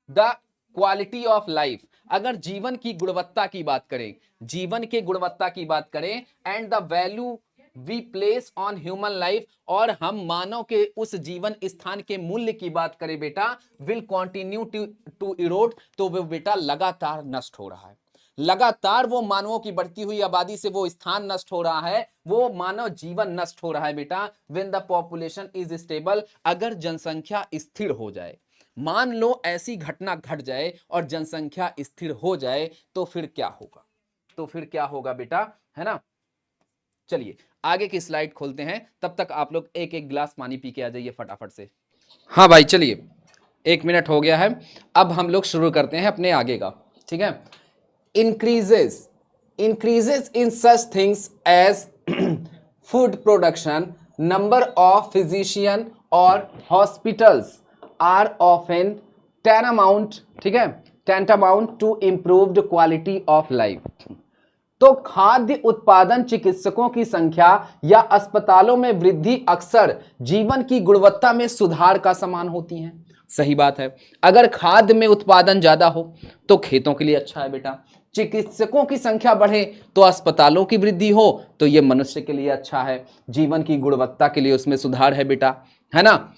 द क्वालिटी ऑफ लाइफ, अगर जीवन की गुणवत्ता की बात करें, जीवन के गुणवत्ता की बात करें, and the value we place on human life, और हम मानव के उस जीवन स्थान के मूल्य की बात करें बेटा, विल कंटिन्यू टू इरोड, तो वो बेटा लगातार नष्ट हो रहा है, लगातार वो मानवों की बढ़ती हुई आबादी से वो स्थान नष्ट हो रहा है, वो मानव जीवन नष्ट हो रहा है बेटा। When the population is stable, अगर जनसंख्या स्थिर हो जाए, मान लो ऐसी घटना घट जाए और जनसंख्या स्थिर हो जाए, तो फिर क्या होगा, तो फिर क्या होगा बेटा, है ना। चलिए आगे की स्लाइड खोलते हैं, तब तक आप लोग एक एक गिलास पानी पी के आ जाइए फटाफट से। हाँ भाई चलिए, 1 मिनट हो गया है, अब हम लोग शुरू करते हैं अपने आगे का, ठीक है। increases in such things as food production, number of physician or hospitals are often tantamount, ठीक है, tantamount to improved quality of life। तो खाद्य उत्पादन, चिकित्सकों की संख्या या अस्पतालों में वृद्धि अक्सर जीवन की गुणवत्ता में सुधार का समान होती हैं। सही बात है, अगर खाद्य में उत्पादन ज्यादा हो तो खेतों के लिए अच्छा है बेटा, चिकित्सकों की संख्या बढ़े तो अस्पतालों की वृद्धि हो तो यह मनुष्य के लिए अच्छा है, जीवन की गुणवत्ता के लिए उसमें सुधार है बेटा, है ना।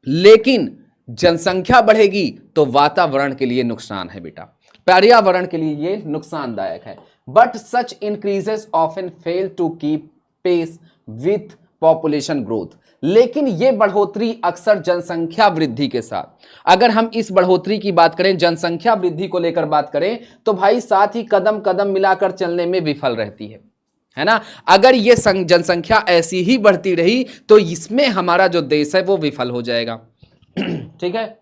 लेकिन जनसंख्या बढ़ेगी तो वातावरण के लिए नुकसान है बेटा, पर्यावरण के लिए यह नुकसानदायक है। But such increases often fail to keep pace with population growth, लेकिन यह बढ़ोतरी अक्सर जनसंख्या वृद्धि के साथ, अगर हम इस बढ़ोतरी की बात करें, जनसंख्या वृद्धि को लेकर बात करें, तो भाई साथ ही कदम कदम मिलाकर चलने में विफल रहती है ना। अगर ये जनसंख्या ऐसी ही बढ़ती रही तो इसमें हमारा जो देश है वो विफल हो जाएगा, ठीक है।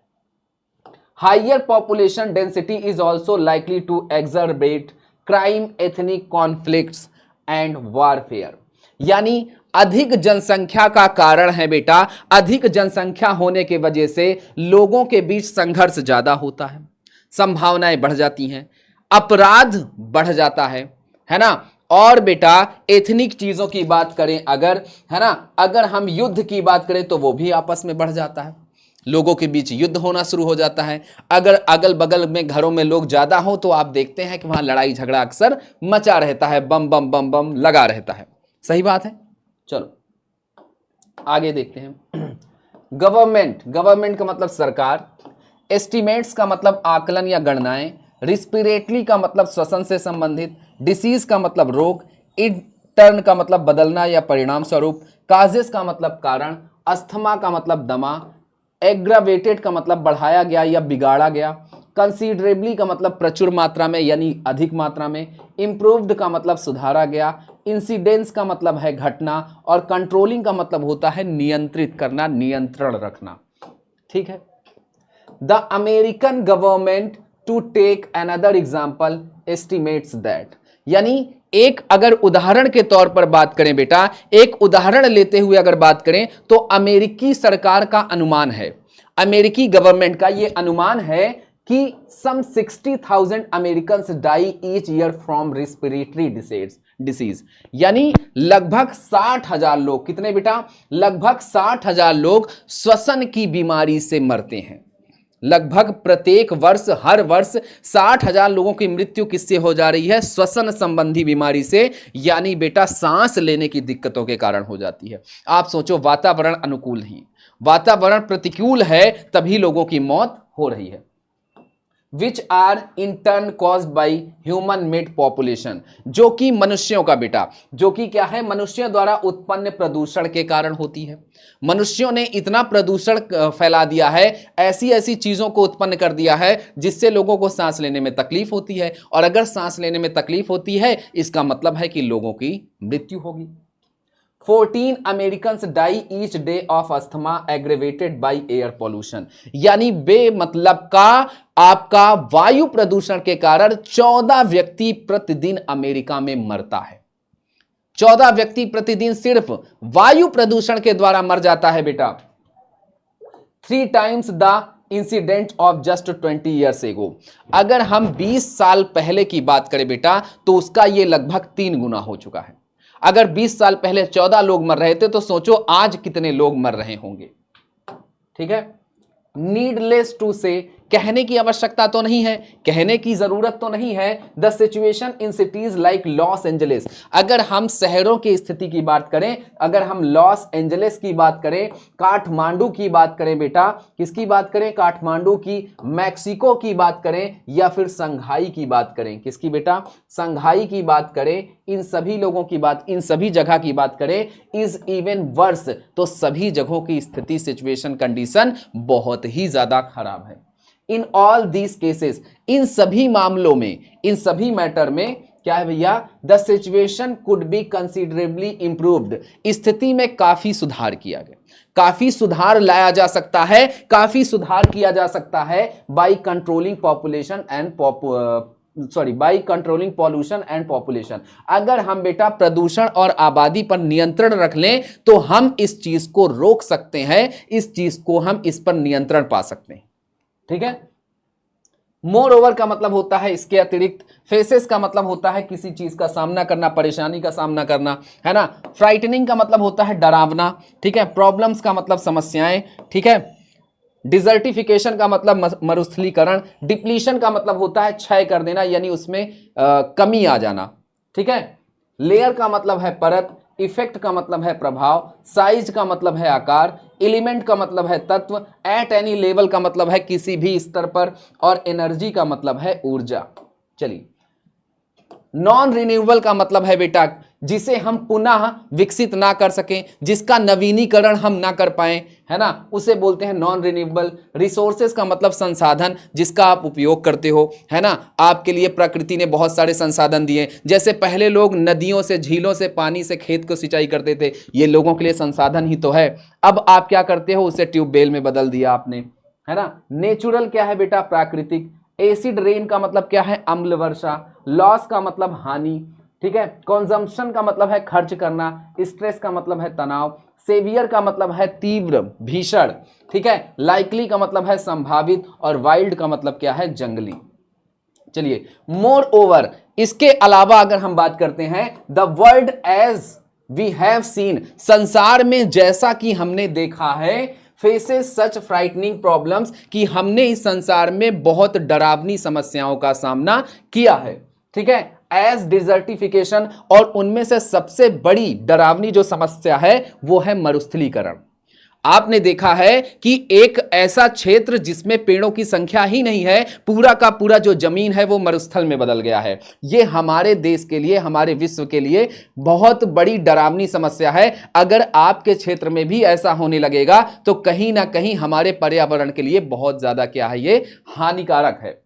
Higher population density is also likely to exacerbate crime, ethnic conflicts and warfare, यानी अधिक जनसंख्या का कारण है बेटा, अधिक जनसंख्या होने के वजह से लोगों के बीच संघर्ष ज्यादा होता है, संभावनाएं बढ़ जाती हैं, अपराध बढ़ जाता है ना। और बेटा एथनिक चीजों की बात करें अगर, है ना, अगर हम युद्ध की बात करें तो वो भी आपस में बढ़ जाता है, लोगों के बीच युद्ध होना शुरू हो जाता है। अगर अगल बगल में घरों में लोग ज्यादा हो तो आप देखते हैं कि वहां लड़ाई झगड़ा अक्सर मचा रहता है, बम बम बम बम लगा रहता है। सही बात है, चलो आगे देखते हैं। गवर्नमेंट का मतलब सरकार, एस्टिमेट्स का मतलब आकलन या गणनाएं, रिस्पिरेटरी का मतलब श्वसन से संबंधित, डिसीज का मतलब रोग, इंटर्न का मतलब बदलना या परिणाम स्वरूप, काजेस का मतलब कारण, अस्थमा का मतलब दमा, एग्रावेटेड का मतलब बढ़ाया गया या बिगाड़ा गया, कंसीडरेबली का मतलब प्रचुर मात्रा में यानी अधिक मात्रा में, इंप्रूव्ड का मतलब सुधारा गया, इंसिडेंस का मतलब है घटना, और कंट्रोलिंग का मतलब होता है नियंत्रित करना, नियंत्रण रखना। ठीक है। The American government to take another example estimates that, यानी एक अगर उदाहरण के तौर पर बात करें बेटा, एक उदाहरण लेते हुए अगर बात करें तो अमेरिकी सरकार का अनुमान है, अमेरिकी गवर्नमेंट का यह अनुमान है कि some 60,000 Americans die each year from respiratory disease, यानी लगभग 60,000 लोग, कितने बेटा, लगभग 60,000 लोग श्वसन की बीमारी से मरते हैं। लगभग प्रत्येक वर्ष, हर वर्ष 60,000 लोगों की मृत्यु किससे हो जा रही है, श्वसन संबंधी बीमारी से, यानी बेटा सांस लेने की दिक्कतों के कारण हो जाती है। आप सोचो, वातावरण अनुकूल नहीं, वातावरण प्रतिकूल है, तभी लोगों की मौत हो रही है। Which are in turn caused by human made population, जो कि मनुष्यों का बेटा, जो कि क्या है, मनुष्यों द्वारा उत्पन्न प्रदूषण के कारण होती है। मनुष्यों ने इतना प्रदूषण फैला दिया है, ऐसी ऐसी चीजों को उत्पन्न कर दिया है जिससे लोगों को सांस लेने में तकलीफ होती है, और अगर सांस लेने में तकलीफ होती है इसका मतलब है कि लोगों की मृत्यु होगी। 14 Americans die each day of asthma aggravated by air pollution, यानी बेमतलब का आपका वायु प्रदूषण के कारण 14 व्यक्ति प्रतिदिन अमेरिका में मरता है। 14 व्यक्ति प्रतिदिन सिर्फ वायु प्रदूषण के द्वारा मर जाता है बेटा। 3 times the incident of just 20 years ago, अगर हम 20 साल पहले की बात करें बेटा तो उसका यह लगभग 3 गुना हो चुका है। अगर 20 साल पहले 14 लोग मर रहे थे तो सोचो आज कितने लोग मर रहे होंगे। ठीक है। नीडलेस टू से, कहने की आवश्यकता तो नहीं है, कहने की जरूरत तो नहीं है, the situation in cities like Los Angeles, अगर हम शहरों की स्थिति की बात करें, अगर हम लॉस एंजलिस की बात करें, काठमांडू की बात करें बेटा, किसकी बात करें, काठमांडू की, मैक्सिको की बात करें, या फिर संघाई की बात करें, किसकी बेटा, संघाई की बात करें, इन सभी लोगों की बात, इन सभी जगह की बात करें, इज इवन वर्स, तो सभी जगहों की स्थिति, सिचुएशन, कंडीशन बहुत ही ज्यादा खराब है। इन ऑल दीज केसेस, इन सभी मामलों में, इन सभी मैटर में क्या है भैया, the situation could be considerably improved, स्थिति में काफी सुधार किया गया, काफी सुधार लाया जा सकता है, काफी सुधार किया जा सकता है by controlling population and by controlling pollution and population. अगर हम बेटा प्रदूषण और आबादी पर नियंत्रण रख लें तो हम इस चीज को रोक सकते हैं, इस चीज को हम इस पर नियंत्रण पा सकते हैं। ठीक है। मोर ओवर का मतलब होता है इसके अतिरिक्त, फेसेस का मतलब होता है किसी चीज का सामना करना, परेशानी का सामना करना, है ना। फ्राइटनिंग का मतलब होता है डरावना, ठीक है। प्रॉब्लम्स का मतलब समस्याएं, ठीक है। डिजर्टिफिकेशन का मतलब मरुस्थलीकरण, डिप्लीशन का मतलब होता है क्षय कर देना, यानी उसमें कमी आ जाना, ठीक है। लेयर का मतलब है परत, इफेक्ट का मतलब है प्रभाव, साइज का मतलब है आकार, एलिमेंट का मतलब है तत्व, एट एनी लेवल का मतलब है किसी भी स्तर पर, और एनर्जी का मतलब है ऊर्जा। चलिए, नॉन रिन्यूएबल का मतलब है बेटा जिसे हम पुनः विकसित ना कर सकें, जिसका नवीनीकरण हम ना कर पाए, है ना, उसे बोलते हैं नॉन रिन्यूएबल। रिसोर्सेज का मतलब संसाधन जिसका आप उपयोग करते हो, है ना। आपके लिए प्रकृति ने बहुत सारे संसाधन दिए, जैसे पहले लोग नदियों से, झीलों से पानी से खेत को सिंचाई करते थे, ये लोगों के लिए संसाधन ही तो है। अब आप क्या करते हो, उसे ट्यूबवेल में बदल दिया आपने, है ना। नेचुरल क्या है बेटा, प्राकृतिक। एसिड रेन का मतलब क्या है, अम्ल वर्षा। लॉस का मतलब हानि, ठीक है। कंजम्पशन का मतलब है खर्च करना। स्ट्रेस का मतलब है तनाव। सेवियर का मतलब है तीव्र, भीषण, ठीक है। लाइकली का मतलब है संभावित, और वाइल्ड का मतलब क्या है, जंगली। चलिए, मोर ओवर, इसके अलावा अगर हम बात करते हैं, the world as we have seen, संसार में जैसा कि हमने देखा है, फेसेस सच फ्राइटनिंग प्रॉब्लम्स, कि हमने इस संसार में बहुत डरावनी समस्याओं का सामना किया है, ठीक है। एज डिजर्टिफिकेशन, और उनमें से सबसे बड़ी डरावनी जो समस्या है वो है मरुस्थलीकरण। आपने देखा है कि एक ऐसा क्षेत्र जिसमें पेड़ों की संख्या ही नहीं है, पूरा का पूरा जो जमीन है वो मरुस्थल में बदल गया है। ये हमारे देश के लिए, हमारे विश्व के लिए बहुत बड़ी डरावनी समस्या है। अगर आपके क्षेत्र में भी ऐसा होने लगेगा तो कहीं ना कहीं हमारे पर्यावरण के लिए बहुत ज्यादा क्या है, ये हानिकारक है।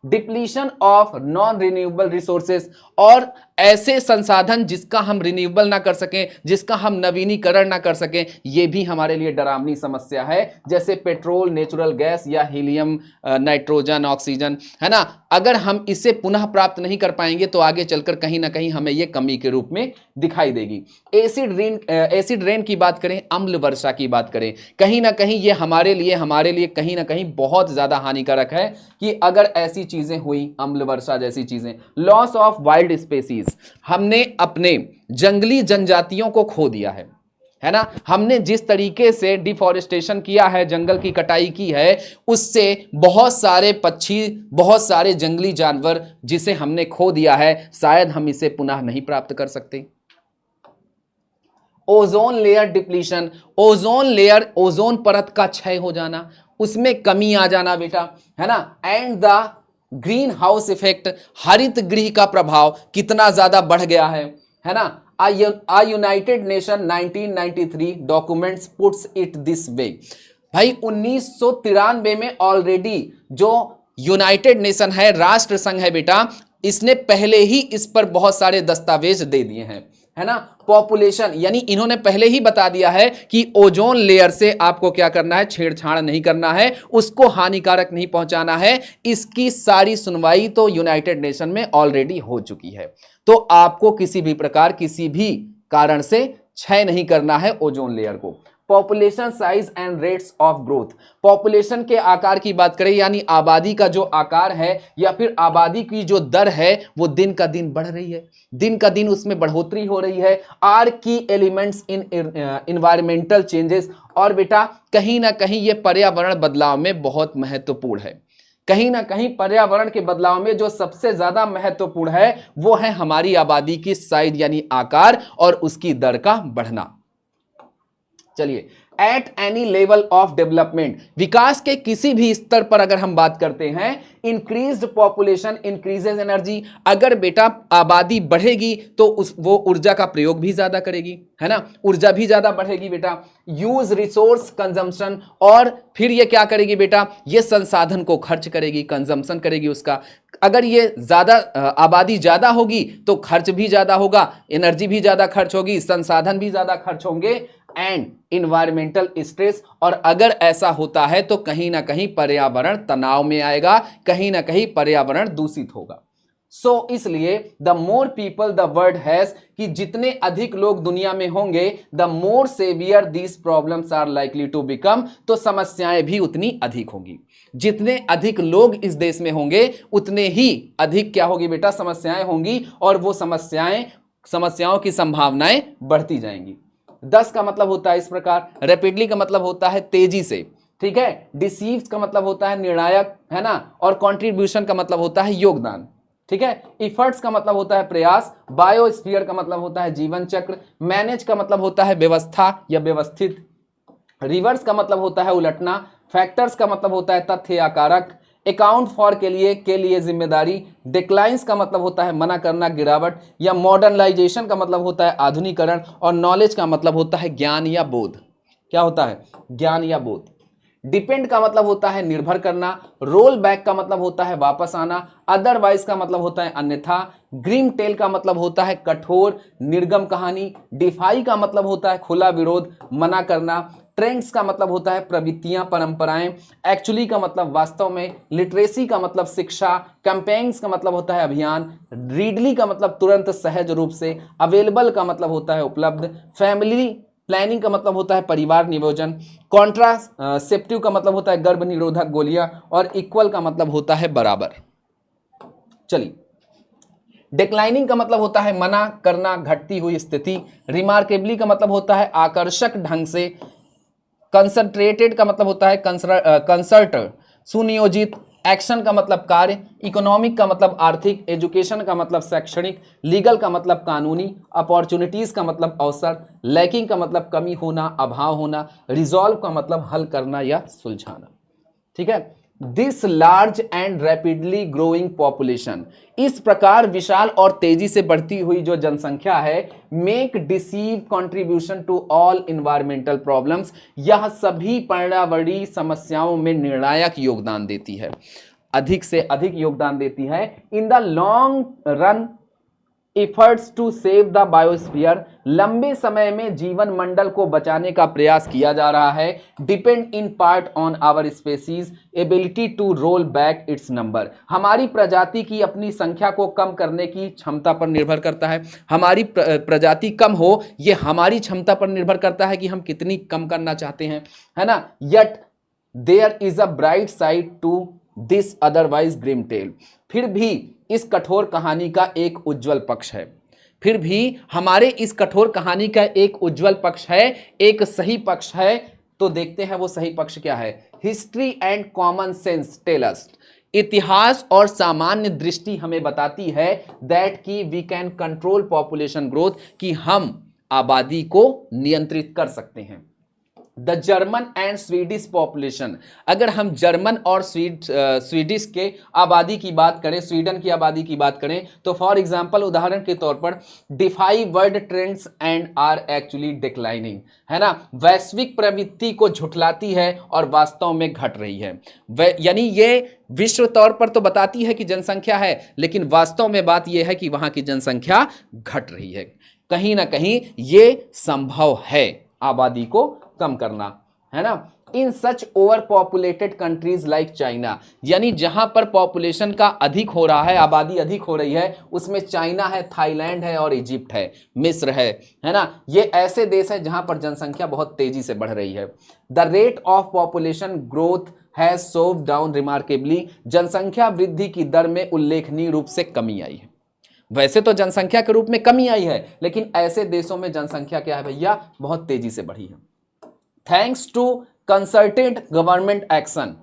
Depletion of non renewable resources, और ऐसे संसाधन जिसका हम रिन्यूएबल ना कर सकें, जिसका हम नवीनीकरण ना कर सकें, यह भी हमारे लिए डरावनी समस्या है, जैसे पेट्रोल, नेचुरल गैस या हीलियम, नाइट्रोजन, ऑक्सीजन, है ना। अगर हम इसे पुनः प्राप्त नहीं कर पाएंगे तो आगे चलकर कहीं ना कहीं हमें यह कमी के रूप में दिखाई देगी। एसिड रेन की बात करें, अम्ल वर्षा की बात करें, कहीं ना कहीं ये हमारे लिए कहीं ना कहीं बहुत ज्यादा हानिकारक है कि अगर ऐसी चीजें हुई, अम्ल वर्षा जैसी चीजें। लॉस ऑफ वाइल्ड स्पेसीज, हमने अपने जंगली जनजातियों को खो दिया है ना। हमने जिस तरीके से डिफॉरेस्टेशन किया है, जंगल की कटाई की है, उससे बहुत सारे पक्षी, बहुत सारे जंगली जानवर जिसे हमने खो दिया है, शायद हम इसे पुनः नहीं प्राप्त कर सकते। Ozone layer depletion, ozone layer, ozone परत का क्षय हो जाना, उसमें कमी आ जाना बेटा, है ना। And the green house effect, हरित गृह का प्रभाव कितना ज्यादा बढ़ गया है ना। A United Nation 1993 documents puts it this way. भाई 1993 में ऑलरेडी जो यूनाइटेड नेशन है, राष्ट्र संघ है बेटा, इसने पहले ही इस पर बहुत सारे दस्तावेज दे दिए हैं, है ना। पॉपुलेशन, यानी इन्होंने पहले ही बता दिया है कि ओजोन लेयर से आपको क्या करना है, छेड़छाड़ नहीं करना है, उसको हानिकारक नहीं पहुंचाना है। इसकी सारी सुनवाई तो यूनाइटेड नेशन में ऑलरेडी हो चुकी है। तो आपको किसी भी प्रकार, किसी भी कारण से क्षय नहीं करना है ओजोन लेयर को। Population size and rates of growth, population के आकार की बात करें, यानी आबादी का जो आकार है या फिर आबादी की जो दर है, वो दिन का दिन बढ़ रही है, दिन का दिन उसमें बढ़ोतरी हो रही है। आर की एलिमेंट्स इन इन्वायरमेंटल चेंजेस, और बेटा कहीं ना कहीं ये पर्यावरण बदलाव में बहुत महत्वपूर्ण है। कहीं ना कहीं पर्यावरण के बदलाव में जो सबसे ज्यादा महत्वपूर्ण है वो है हमारी आबादी की साइज यानी आकार और उसकी दर का बढ़ना। चलिए, at any level of development, विकास के किसी भी स्तर पर अगर हम बात करते हैं, इंक्रीज्ड पॉपुलेशन इंक्रीजेज एनर्जी, अगर बेटा आबादी बढ़ेगी तो वो ऊर्जा का प्रयोग भी ज्यादा करेगी, है ना, ऊर्जा भी ज्यादा बढ़ेगी बेटा। यूज रिसोर्स कंजम्पशन, और फिर ये क्या करेगी बेटा, ये संसाधन को खर्च करेगी, कंजम्पशन करेगी उसका। अगर ये ज्यादा आबादी ज्यादा होगी तो खर्च भी ज्यादा होगा, एनर्जी भी ज्यादा खर्च होगी, संसाधन भी ज्यादा खर्च होंगे। एंड इन्वायरमेंटल स्ट्रेस, और अगर ऐसा होता है तो कहीं ना कहीं पर्यावरण तनाव में आएगा, कहीं ना कहीं पर्यावरण दूषित होगा। सो इसलिए the more people the world has, कि जितने अधिक लोग दुनिया में होंगे, the more severe these problems are likely to become, तो समस्याएं भी उतनी अधिक होंगी। जितने अधिक लोग इस देश में होंगे उतने ही अधिक क्या होगी बेटा, समस्याएं होंगी, और वो समस्याओं की संभावनाएं बढ़ती जाएंगी। 10 का मतलब होता है इस प्रकार, रैपिडली का मतलब होता है तेजी से, ठीक है, डिसीव का मतलब होता है निर्णायक, है ना, और कंट्रीब्यूशन का मतलब होता है योगदान, ठीक है। इफर्ट्स का मतलब होता है प्रयास, बायोस्फीयर का मतलब होता है जीवन चक्र, मैनेज का मतलब होता है व्यवस्था या व्यवस्थित, रिवर्स का मतलब होता है उलटना, फैक्टर्स का मतलब होता है तथ्य या कारक, अकाउंट फॉर के लिए जिम्मेदारी, डिक्लाइंस का मतलब होता है मना करना, गिरावट, या मॉडर्नाइजेशन का मतलब होता है आधुनिकरण, और नॉलेज का मतलब होता है ज्ञान या बोध। क्या होता है, ज्ञान या बोध। डिपेंड का मतलब होता है निर्भर करना, रोल बैक का मतलब होता है वापस आना, अदरवाइज का मतलब होता है अन्यथा, ग्रीम टेल का मतलब होता है कठोर निर्गम कहानी, डिफाई का मतलब होता है खुला विरोध, मना करना, ट्रेंड्स का मतलब होता है प्रवृत्तियां, परंपराएं, एक्चुअली का मतलब वास्तव में, लिटरेसी का मतलब शिक्षा, कैंपेन्स का मतलब होता है अभियान, रीडली का मतलब तुरंत सहज रूप से, अवेलेबल का मतलब होता है उपलब्ध, फैमिली प्लानिंग का मतलब होता है परिवार नियोजन, कॉन्ट्रासेप्टिव का मतलब होता है गर्भ निरोधक गोलियां, और इक्वल का मतलब होता है बराबर। चलिए, डिक्लाइनिंग का मतलब होता है मना करना, घटती हुई स्थिति, रिमार्केबली का मतलब होता है आकर्षक ढंग से, कंसंट्रेटेड का मतलब होता है कंसर्ट सुनियोजित, एक्शन का मतलब कार्य, इकोनॉमिक का मतलब आर्थिक, एजुकेशन का मतलब शैक्षणिक, लीगल का मतलब कानूनी, अपॉर्चुनिटीज का मतलब अवसर, लैकिंग का मतलब कमी होना, अभाव होना, रिजॉल्व का मतलब हल करना या सुलझाना, ठीक है। This large and rapidly growing population, इस प्रकार विशाल और तेजी से बढ़ती हुई जो जनसंख्या है, make decisive contribution to all environmental problems, यह सभी पर्यावरणीय समस्याओं में निर्णायक योगदान देती है। अधिक से अधिक योगदान देती है। In the long run efforts to save the biosphere, लंबे समय में जीवन मंडल को बचाने का प्रयास किया जा रहा है। Depend in part on our species ability to roll back its number, हमारी प्रजाति की अपनी संख्या को कम करने की क्षमता पर निर्भर करता है। हमारी प्रजाति कम हो, ये हमारी क्षमता पर निर्भर करता है कि हम कितनी कम करना चाहते हैं, है ना। Yet there is a bright side to this otherwise grim tale, फिर भी इस कठोर कहानी का एक उज्जवल पक्ष है। फिर भी हमारे इस कठोर कहानी का एक उज्जवल पक्ष है, एक सही पक्ष है। तो देखते हैं वो सही पक्ष क्या है। History and common sense tell us, इतिहास और सामान्य दृष्टि हमें बताती है दैट कि we can control population growth, कि हम आबादी को नियंत्रित कर सकते हैं। The German and Swedish population, अगर हम जर्मन और स्वीडिश के आबादी की बात करें, स्वीडन की आबादी की बात करें, तो फॉर एग्जांपल उदाहरण के तौर पर defy world trends and are actually declining, है ना, वैश्विक प्रवृत्ति को झुठलाती है और वास्तव में घट रही है। यानी ये विश्व तौर पर तो बताती है कि जनसंख्या है, लेकिन वास्तव में बात यह है कि वहां की जनसंख्या घट रही है। कहीं ना कहीं ये संभव है आबादी को कम करना, है ना। In such over populated countries like China, यानी जहां पर पॉपुलेशन का अधिक हो रहा है, आबादी अधिक हो रही है, उसमें चाइना है, थाईलैंड है और इजिप्ट है, मिस्र है ना। ये ऐसे देश हैं जहां पर जनसंख्या बहुत तेजी से बढ़ रही है। The rate of population growth has Sowa down remarkably, जनसंख्या वृद्धि की दर में उल्लेखनीय रूप से कमी आई है। वैसे तो जनसंख्या के रूप में कमी आई है, लेकिन ऐसे देशों में जनसंख्या क्या है भैया, बहुत तेजी से बढ़ी है। Thanks to concerted government action,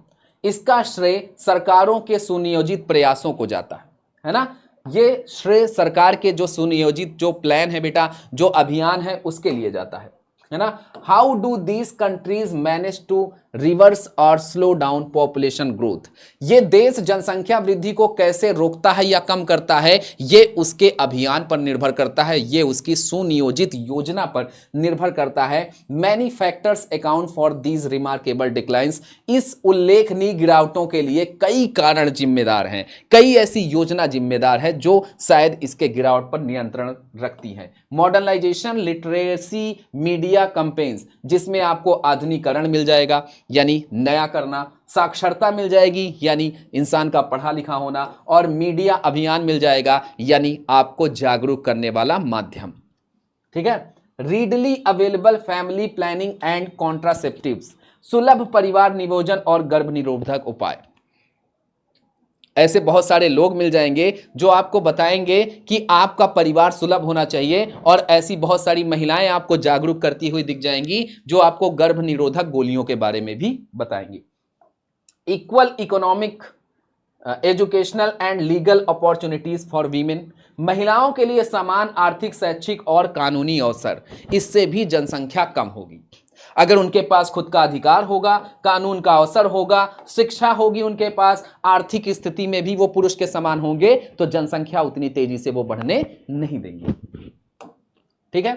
इसका श्रेय सरकारों के सुनियोजित प्रयासों को जाता है ना। ये श्रेय सरकार के जो सुनियोजित जो प्लान है बेटा, जो अभियान है, उसके लिए जाता है ना। How do these countries manage to reverse और स्लो डाउन पॉपुलेशन ग्रोथ, ये देश जनसंख्या वृद्धि को कैसे रोकता है या कम करता है, ये उसके अभियान पर निर्भर करता है, ये उसकी सुनियोजित योजना पर निर्भर करता है। Many factors account for these remarkable declines, इस उल्लेखनीय गिरावटों के लिए कई कारण जिम्मेदार हैं, कई ऐसी योजना जिम्मेदार है जो शायद इसके गिरावट पर नियंत्रण रखती है। मॉडर्नाइजेशन, लिटरेसी, मीडिया कैंपेन्स, जिसमें आपको आधुनिकीकरण मिल जाएगा यानी नया करना, साक्षरता मिल जाएगी यानी इंसान का पढ़ा लिखा होना, और मीडिया अभियान मिल जाएगा यानी आपको जागरूक करने वाला माध्यम। ठीक है। Readily available family planning and contraceptives, सुलभ परिवार नियोजन और गर्भ निरोधक उपाय। ऐसे बहुत सारे लोग मिल जाएंगे जो आपको बताएंगे कि आपका परिवार सुलभ होना चाहिए, और ऐसी बहुत सारी महिलाएं आपको जागरूक करती हुई दिख जाएंगी जो आपको गर्भ निरोधक गोलियों के बारे में भी बताएंगी। Equal economic, educational and legal opportunities for women, महिलाओं के लिए समान आर्थिक, शैक्षिक और कानूनी अवसर, इससे भी जनसंख्या कम होगी। अगर उनके पास खुद का अधिकार होगा, कानून का अवसर होगा, शिक्षा होगी उनके पास, आर्थिक स्थिति में भी वो पुरुष के समान होंगे, तो जनसंख्या उतनी तेजी से वो बढ़ने नहीं देंगे। ठीक है।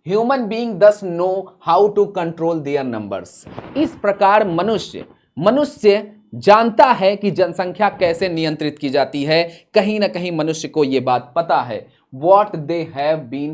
Human being thus know how to control their numbers, इस प्रकार मनुष्य जानता है कि जनसंख्या कैसे नियंत्रित की जाती है। कहीं ना कहीं मनुष्य को यह बात पता है। What they have been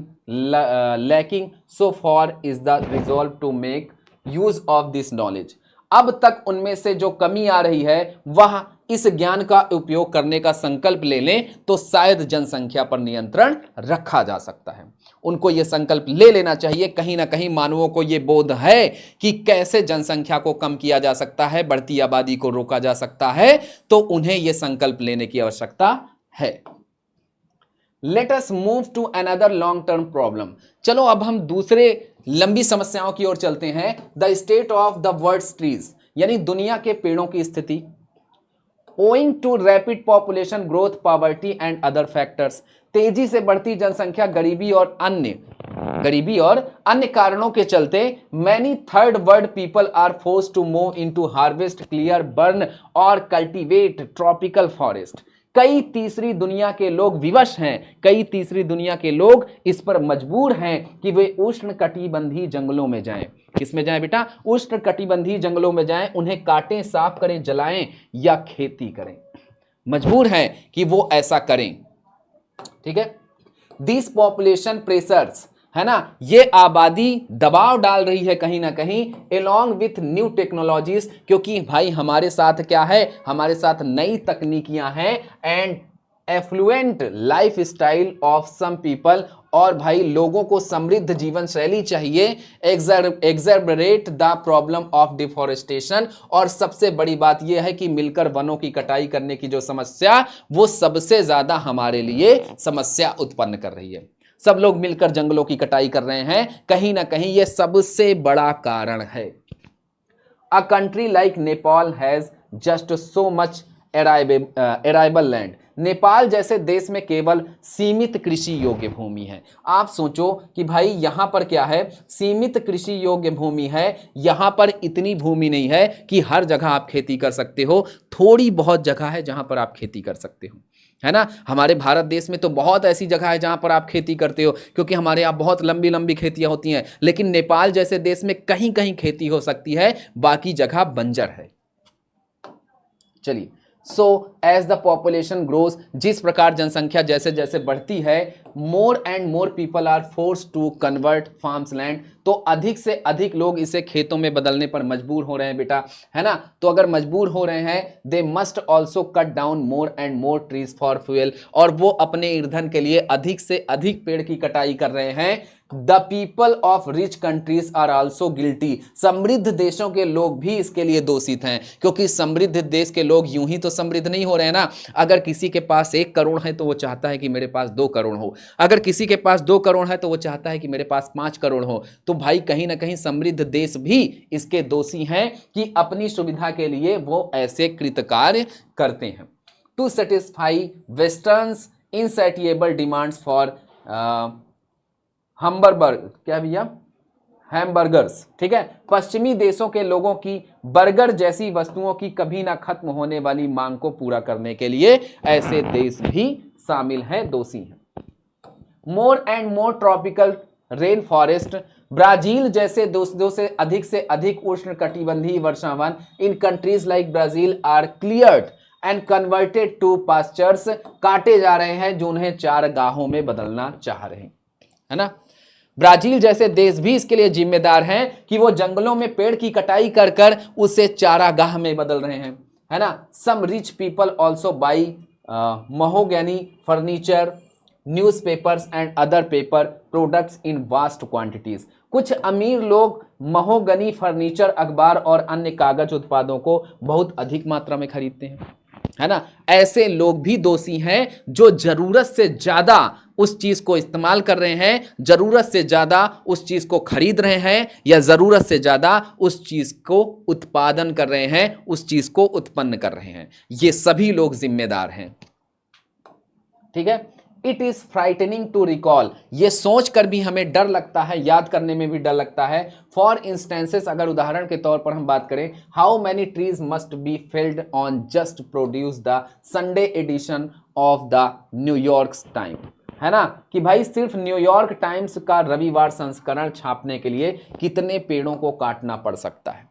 lacking so far is the resolve to make use of this knowledge. अब तक उनमें से जो कमी आ रही है वह इस ज्ञान का उपयोग करने का संकल्प ले लें तो शायद जनसंख्या पर नियंत्रण रखा जा सकता है। उनको यह संकल्प ले लेना चाहिए। कहीं ना कहीं मानवों को यह बोध है कि कैसे जनसंख्या को कम किया जा सकता है, बढ़ती आबादी को रोका जा सकता है, तो उन्हें यह संकल्प लेने की आवश्यकता है। Let us move to another long term problem, चलो अब हम दूसरे लंबी समस्याओं की ओर चलते हैं। The state of the world's trees, यानी दुनिया के पेड़ों की स्थिति। Owing to rapid population growth, poverty and other factors, तेजी से बढ़ती जनसंख्या, गरीबी और अन्य कारणों के चलते many third world people are forced to move into harvest, clear, burn और कल्टीवेट ट्रॉपिकल फॉरेस्ट। कई तीसरी दुनिया के लोग विवश हैं, कई तीसरी दुनिया के लोग इस पर मजबूर हैं कि वे उष्णकटिबंधीय जंगलों में जाएं। किसमें जाएं बेटा? उष्णकटिबंधीय जंगलों में जाएं, उन्हें काटें, साफ करें, जलाएं या खेती करें। मजबूर हैं कि वो ऐसा करें। ठीक है, दिस पॉपुलेशन प्रेशर्स, है ना, ये आबादी दबाव डाल रही है कहीं ना कहीं along with न्यू टेक्नोलॉजीज, क्योंकि भाई हमारे साथ क्या है, हमारे साथ नई तकनीकियां हैं and affluent life style of some people, और भाई लोगों को समृद्ध जीवन शैली चाहिए, exacerbate the problem of deforestation, और सबसे बड़ी बात यह है कि मिलकर वनों की कटाई करने की जो समस्या, वो सबसे ज्यादा हमारे लिए समस्या उत्पन्न कर रही है। सब लोग मिलकर जंगलों की कटाई कर रहे हैं, कहीं ना कहीं यह सबसे बड़ा कारण है। A country like Nepal has just so much arable land, Nepal जैसे देश में केवल सीमित कृषि योग्य भूमि है। आप सोचो कि भाई यहां पर क्या है, सीमित कृषि योग्य भूमि है, यहां पर इतनी भूमि नहीं है कि हर जगह आप खेती कर सकते हो, थोड़ी बहुत जगह है जहां पर आप खेती कर सकते हो, है ना। हमारे भारत देश में तो बहुत ऐसी जगह है जहां पर आप खेती करते हो, क्योंकि हमारे यहाँ बहुत लंबी लंबी खेतियां होती हैं, लेकिन नेपाल जैसे देश में कहीं कहीं खेती हो सकती है, बाकी जगह बंजर है। चलिए, so as the population grows, जिस प्रकार जनसंख्या जैसे जैसे बढ़ती है, more and more people are force to convert farms land, तो अधिक से अधिक लोग इसे खेतों में बदलने पर मजबूर हो रहे हैं बेटा, है ना। तो अगर मजबूर हो रहे हैं, they must also cut down more and more trees for fuel, और वो अपने ईंधन के लिए अधिक से अधिक पेड़ की कटाई कर रहे हैं। The people of rich countries are also guilty, समृद्ध देशों के लोग भी इसके लिए दोषित हैं, क्योंकि समृद्ध देश के लोग यूं ही तो समृद्ध नहीं हो रहे हैं ना। अगर किसी के पास 1 करोड़ है तो वो चाहता है कि मेरे पास 2 करोड़ हो, अगर किसी के पास 2 करोड़ है तो वो चाहता है कि मेरे पास 5 करोड़ हो। तो भाई कहीं ना कहीं समृद्ध देश भी इसके दोषी हैं कि अपनी सुविधा के लिए वो ऐसे कृतकार्य करते हैं। To satisfy westerners insatiable demands for क्या भैया, हैमबर्गर्स, ठीक है, पश्चिमी देशों के लोगों की बर्गर जैसी वस्तुओं की कभी ना खत्म होने वाली मांग को पूरा करने के लिए ऐसे देश भी शामिल हैं, दोषी हैं। More and more tropical rain forest, Brazil जैसे देशों से अधिक उष्णकटिबंधीय वर्षावन in countries like Brazil are cleared and converted to pastures, काटे जा रहे हैं जो उन्हें चारागाहों में बदलना चाह रहे हैं, है ना। ब्राजील जैसे देश भी इसके लिए जिम्मेदार हैं कि वो जंगलों में पेड़ की कटाई कर कर उसे चारागाह में बदल रहे हैं, है ना। Some rich people also buy mahogany furniture, newspapers and other paper products in vast quantities, कुछ अमीर लोग महोगनी फर्नीचर, अखबार और अन्य कागज उत्पादों को बहुत अधिक मात्रा में खरीदते हैं, है ना। ऐसे लोग भी दोषी हैं जो जरूरत से ज्यादा उस चीज को इस्तेमाल कर रहे हैं, जरूरत से ज्यादा उस चीज को खरीद रहे हैं, या जरूरत से ज्यादा उस चीज को उत्पादन कर रहे हैं, उस चीज को उत्पन्न कर रहे हैं। ये सभी लोग जिम्मेदार हैं, ठीक है। It is frightening to recall, ये सोच कर भी हमें डर लगता है, याद करने में भी डर लगता है। फॉर इंस्टेंसेस, अगर उदाहरण के तौर पर हम बात करें, how many trees must be felled on just produce the Sunday edition of the New York time, है ना, कि भाई सिर्फ न्यूयॉर्क टाइम्स का रविवार संस्करण छापने के लिए कितने पेड़ों को काटना पड़ सकता है।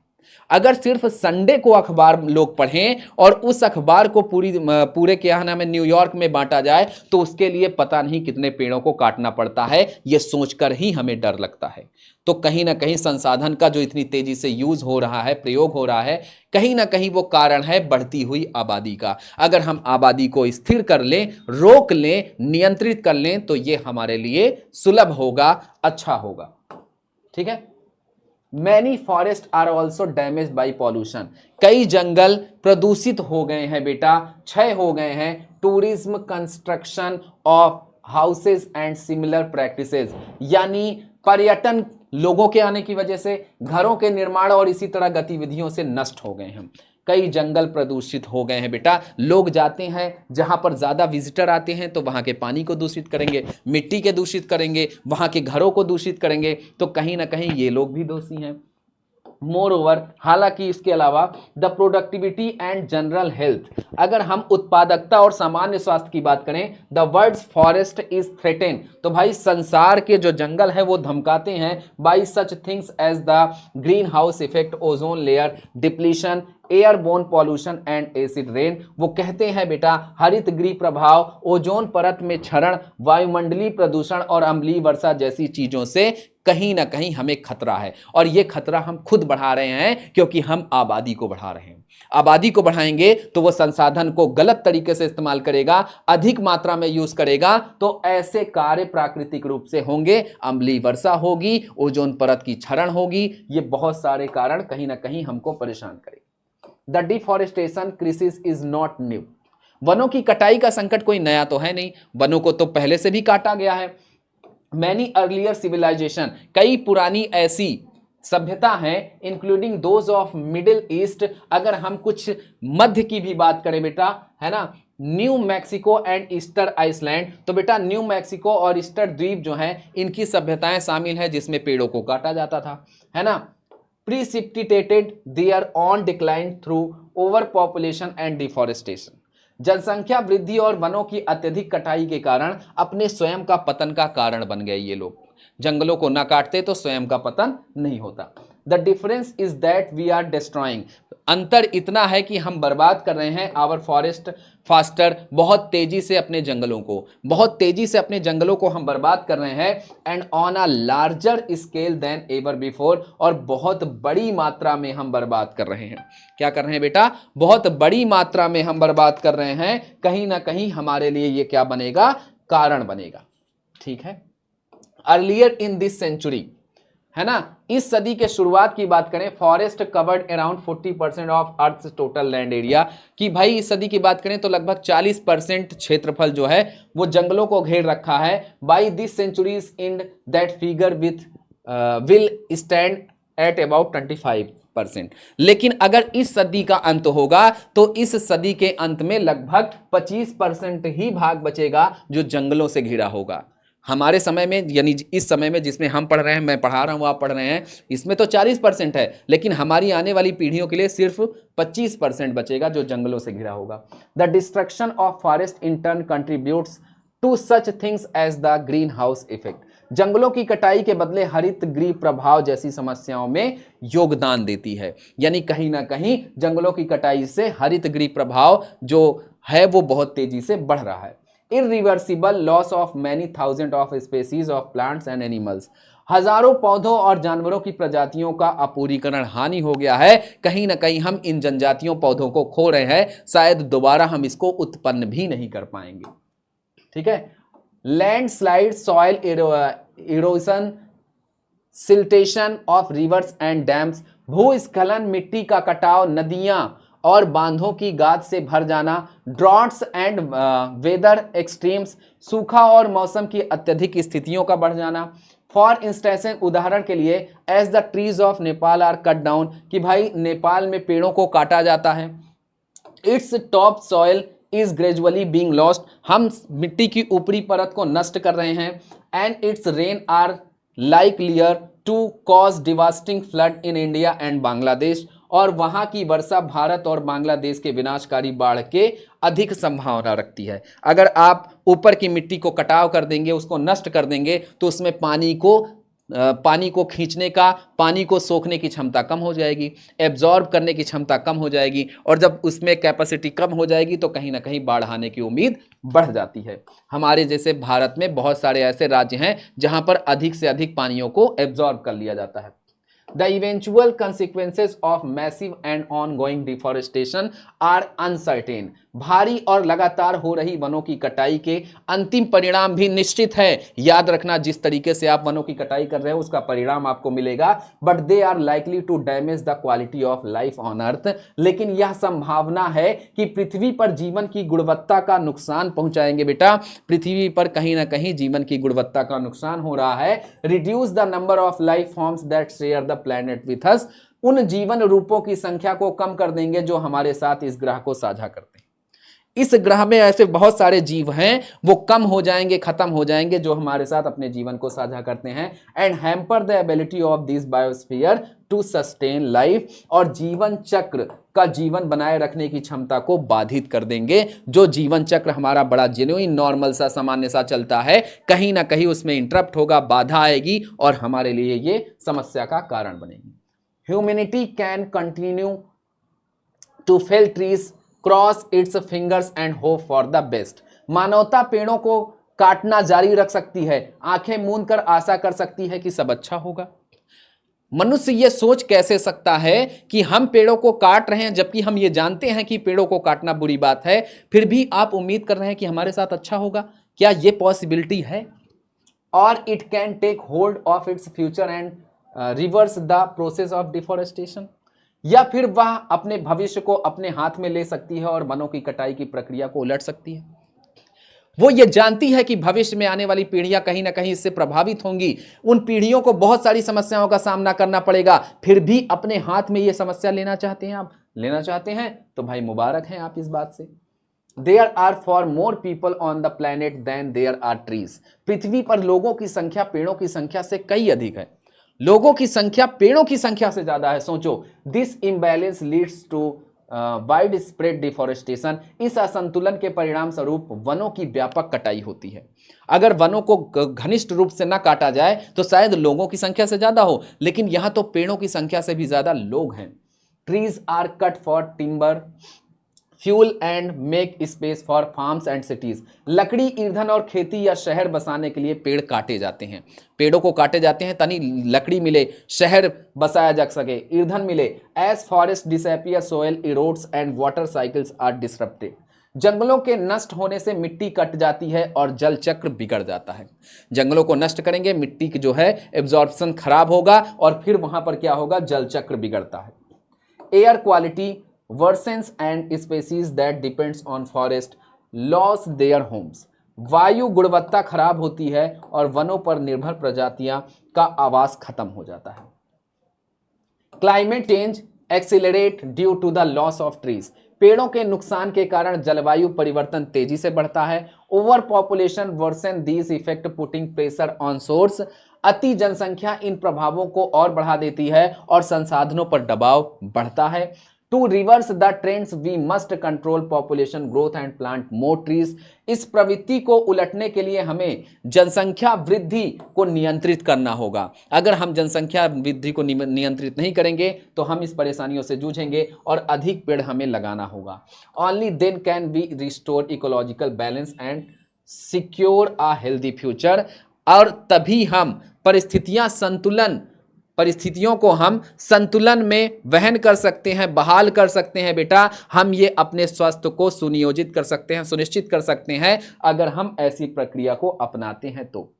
अगर सिर्फ संडे को अखबार लोग पढ़ें और उस अखबार को पूरे क्या नाम है न्यूयॉर्क में बांटा जाए, तो उसके लिए पता नहीं कितने पेड़ों को काटना पड़ता है, यह सोचकर ही हमें डर लगता है। तो कहीं ना कहीं संसाधन का जो इतनी तेजी से यूज हो रहा है, प्रयोग हो रहा है, कहीं ना कहीं वो कारण है बढ़ती हुई आबादी का। अगर हम आबादी को स्थिर कर लें, रोक लें, नियंत्रित कर लें, तो ये हमारे लिए सुलभ होगा, अच्छा होगा, ठीक है। Many forest are also damage by pollution, कई जंगल प्रदूषित हो गए हैं बेटा, क्षय हो गए हैं। Tourism, construction of houses and similar practices, यानी पर्यटन लोगों के आने की वजह से घरों के निर्माण और इसी तरह गतिविधियों से नष्ट हो गए हैं। कई जंगल प्रदूषित हो गए हैं बेटा, लोग जाते हैं जहां पर ज्यादा विजिटर आते हैं तो वहां के पानी को दूषित करेंगे, मिट्टी के दूषित करेंगे, वहां के घरों को दूषित करेंगे, तो कहीं ना कहीं ये लोग भी दोषी हैं। मोर ओवर, हालांकि इसके अलावा the productivity and general health, अगर हम उत्पादकता और सामान्य स्वास्थ्य की बात करें, the world's forest is threaten, तो भाई संसार के जो जंगल है वो धमकाते हैं by such things as the green house effect, ozone layer depletion, airborne pollution and acid rain. वो कहते हैं बेटा हरित गृह प्रभाव, ओजोन परत में क्षरण, वायुमंडलीय प्रदूषण और अम्लीय वर्षा जैसी चीजों से कहीं ना कहीं हमें खतरा है, और ये खतरा हम खुद बढ़ा रहे हैं क्योंकि हम आबादी को बढ़ा रहे हैं। आबादी को बढ़ाएंगे तो वो संसाधन को गलत तरीके से इस्तेमाल करेगा, अधिक मात्रा में यूज करेगा, तो ऐसे कार्य प्राकृतिक रूप से होंगे, अम्लीय वर्षा होगी, ओजोन परत की क्षरण होगी, ये बहुत सारे कारण कहीं ना कहीं हमको परेशान करेंगे। The deforestation crisis is not new, वनों की कटाई का संकट कोई नया तो है नहीं, वनों को तो पहले से भी काटा गया है। मैनी अर्लियर सिविलाइजेशन, कई पुरानी ऐसी सभ्यता है, including those of middle east, अगर हम कुछ मध्य की भी बात करें बेटा, है ना, New Mexico and Easter Island, तो बेटा न्यू मैक्सिको और ईस्टर द्वीप जो हैं इनकी सभ्यताएं शामिल है जिसमें पेड़ों को काटा जाता था, है ना। Precipitated there on decline through over population and deforestation, जनसंख्या वृद्धि और वनों की अत्यधिक कटाई के कारण अपने स्वयं का पतन का कारण बन गए ये लोग, जंगलों को ना काटते तो स्वयं का पतन नहीं होता। The difference is that we are destroying, अंतर इतना है कि हम बर्बाद कर रहे हैं आवर फॉरेस्ट फास्टर, बहुत तेजी से अपने जंगलों को, बहुत तेजी से अपने जंगलों को हम बर्बाद कर रहे हैं, and on a larger scale then ever before, और बहुत बड़ी मात्रा में हम बर्बाद कर रहे हैं। क्या कर रहे हैं बेटा, बहुत बड़ी मात्रा में हम बर्बाद कर रहे हैं, कहीं ना कहीं हमारे लिए ये क्या बनेगा, कारण बनेगा, ठीक है। अर्लियर इन दिस सेंचुरी, है ना, इस सदी के शुरुआत की बात करें, forest covered around 40% of earth total land area, कि भाई इस सदी की बात करें तो लगभग 40% क्षेत्रफल जो है वो जंगलों को घेर रखा है। By this centuries in that figure with will stand at about 25%, लेकिन अगर इस सदी का अंत होगा तो इस सदी के अंत में लगभग 25% ही भाग बचेगा जो जंगलों से घिरा होगा। हमारे समय में, यानी इस समय में जिसमें हम पढ़ रहे हैं, मैं पढ़ा रहा हूँ, आप पढ़ रहे हैं, इसमें तो 40% है, लेकिन हमारी आने वाली पीढ़ियों के लिए सिर्फ 25% बचेगा जो जंगलों से घिरा होगा। The destruction of forest in turn contributes to such things as the green house effect, जंगलों की कटाई के बदले हरित गृह प्रभाव जैसी समस्याओं में योगदान देती है, यानी कहीं ना कहीं जंगलों की कटाई से हरित गृह प्रभाव जो है वो बहुत तेजी से बढ़ रहा है। Irreversible loss of many thousand of species of plants and animals, हजारों पौधों और जानवरों की प्रजातियों का अपूरीकरण हानि हो गया है, कहीं ना कहीं हम इन जनजातियों पौधों को खो रहे हैं, शायद दोबारा हम इसको उत्पन्न भी नहीं कर पाएंगे, ठीक है। Landslide, soil erosion, siltation of reverse and dams, भूस्खलन, मिट्टी का कटाव, नदियां और बांधों की गाद से भर जाना, ड्रॉट्स एंड वेदर एक्सट्रीम्स, सूखा और मौसम की अत्यधिक स्थितियों का बढ़ जाना। फॉर इंस्टेंस, उदाहरण के लिए, as the trees of Nepal are cut down, कि भाई नेपाल में पेड़ों को काटा जाता है। Its top soil is gradually being lost, हम मिट्टी की ऊपरी परत को नष्ट कर रहे हैं। And its rain are likelier to cause devastating flood in India and Bangladesh, और वहां की वर्षा भारत और बांग्लादेश के विनाशकारी बाढ़ के अधिक संभावना रखती है। अगर आप ऊपर की मिट्टी को कटाव कर देंगे, उसको नष्ट कर देंगे, तो उसमें पानी को खींचने का, पानी को सोखने की क्षमता कम हो जाएगी, एब्जॉर्ब करने की क्षमता कम हो जाएगी, और जब उसमें कैपेसिटी कम हो जाएगी तो कहीं ना कहीं बाढ़ आने की उम्मीद बढ़ जाती है। हमारे जैसे भारत में बहुत सारे ऐसे राज्य हैं जहां पर अधिक से अधिक पानियों को एब्जॉर्ब कर लिया जाता है। The eventual consequences of massive and ongoing deforestation are uncertain. भारी और लगातार हो रही वनों की कटाई के अंतिम परिणाम भी निश्चित है। याद रखना, जिस तरीके से आप वनों की कटाई कर रहे हो उसका परिणाम आपको मिलेगा, but they are likely to damage the quality of life on earth. लेकिन यह संभावना है कि पृथ्वी पर जीवन की गुणवत्ता का नुकसान पहुंचाएंगे। बेटा, पृथ्वी पर कहीं ना कहीं जीवन की गुणवत्ता का नुकसान हो रहा है। Reduce the number of life forms that share the planet with us, उन जीवन रूपों की संख्या को कम कर देंगे जो हमारे साथ इस ग्रह को साझा करते हैं। इस ग्रह में ऐसे बहुत सारे जीव हैं, वो कम हो जाएंगे, खत्म हो जाएंगे, जो हमारे साथ अपने जीवन को साझा करते हैं। And hamper the ability of this biosphere to sustain life, और जीवन चक्र का जीवन बनाए रखने की क्षमता को बाधित कर देंगे। जो जीवन चक्र हमारा बड़ा जेन्युइन नॉर्मल सा सामान्य सा चलता है, कहीं ना कहीं उसमें इंटरप्ट होगा, बाधा आएगी और हमारे लिए ये समस्या का कारण बनेगी। Humanity can continue to fell trees, cross its fingers and hope for the best. मानवता पेड़ों को काटना जारी रख सकती है, आंखें मूंद कर आशा कर सकती है कि सब अच्छा होगा। मनुष्य ये सोच कैसे सकता है कि हम पेड़ों को काट रहे हैं, जबकि हम ये जानते हैं कि पेड़ों को काटना बुरी बात है, फिर भी आप उम्मीद कर रहे हैं कि हमारे साथ अच्छा होगा? क्या ये पॉसिबिलिटी है? और it can take hold of its future and reverse the process of deforestation, या फिर वह अपने भविष्य को अपने हाथ में ले सकती है और वनों की कटाई की प्रक्रिया को उलट सकती है। वो ये जानती है कि भविष्य में आने वाली पीढ़ियां कहीं ना कहीं इससे प्रभावित होंगी, उन पीढ़ियों को बहुत सारी समस्याओं का सामना करना पड़ेगा, फिर भी अपने हाथ में ये समस्या लेना चाहते हैं। आप लेना चाहते हैं तो भाई मुबारक हैं आप इस बात से। There are far more people on the planet than there are trees. पृथ्वी पर लोगों की संख्या पेड़ों की संख्या से कई अधिक है। लोगों की संख्या पेड़ों की संख्या से ज्यादा है। सोचो, this imbalance leads to wide spread deforestation. इस असंतुलन के परिणाम स्वरूप वनों की व्यापक कटाई होती है। अगर वनों को घनिष्ठ रूप से ना काटा जाए तो शायद लोगों की संख्या से ज्यादा हो, लेकिन यहां तो पेड़ों की संख्या से भी ज्यादा लोग हैं। Trees are cut for timber, fuel and make space for farms and cities. लकड़ी, ईंधन और खेती या शहर बसाने के लिए पेड़ काटे जाते हैं। पेड़ों को काटे जाते हैं ताकि लकड़ी मिले, शहर बसाया जा सके, ईंधन मिले। As forest disappear soil erodes and water cycles are disrupted. जंगलों के नष्ट होने से मिट्टी कट जाती है और जल चक्र बिगड़ जाता है। जंगलों को नष्ट करेंगे, मिट्टी की जो है एब्जॉर्प्शन खराब होगा और फिर वहां पर क्या होगा, जल चक्र बिगड़ता है। Air quality worsens and species that depends on forest lose their homes। वायु गुणवत्ता खराब होती है और वनों पर निर्भर प्रजातियां का आवास खत्म हो जाता है। Climate change accelerate due to the loss of trees. पेड़ों के नुकसान के कारण जलवायु परिवर्तन तेजी से बढ़ता है। Over population worsen these effect putting pressure on source. अति जनसंख्या इन प्रभावों को और बढ़ा देती है और संसाधनों पर दबाव बढ़ता है। To reverse the trends we must control population growth and plant more trees. इस प्रवृत्ति को उलटने के लिए हमें जनसंख्या वृद्धि को नियंत्रित करना होगा। अगर हम जनसंख्या वृद्धि को नियंत्रित नहीं करेंगे तो हम इस परेशानियों से जूझेंगे और अधिक पेड़ हमें लगाना होगा। Only then can we restore ecological balance and secure a healthy future. और तभी हम परिस्थितियों को हम संतुलन में वहन कर सकते हैं, बहाल कर सकते हैं। बेटा, हम ये अपने स्वास्थ्य को सुनियोजित कर सकते हैं, सुनिश्चित कर सकते हैं, अगर हम ऐसी प्रक्रिया को अपनाते हैं तो।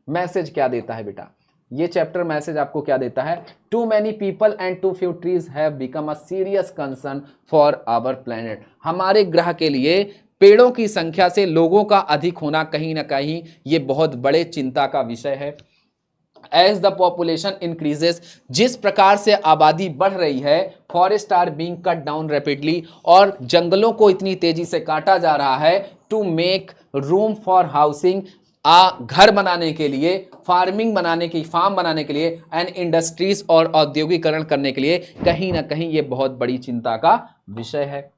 मैसेज क्या देता है बेटा? ये चैप्टर मैसेज आपको क्या देता है? Too many people and too few trees have become a serious concern for our planet. हमारे ग्रह के लिए पेड़ों की संख्या से लोगों का अधिक होना कहीं ना कहीं ये बहुत बड़े चिंता का विषय है। एज द पॉपुलेशन इंक्रीजेस, जिस प्रकार से आबादी बढ़ रही है, forest are being cut down rapidly, और जंगलों को इतनी तेजी से काटा जा रहा है। To make room for housing, घर बनाने के लिए, फार्म बनाने के लिए, एंड इंडस्ट्रीज और औद्योगिकरण करने के लिए, कहीं ना कहीं ये बहुत बड़ी चिंता का विषय है।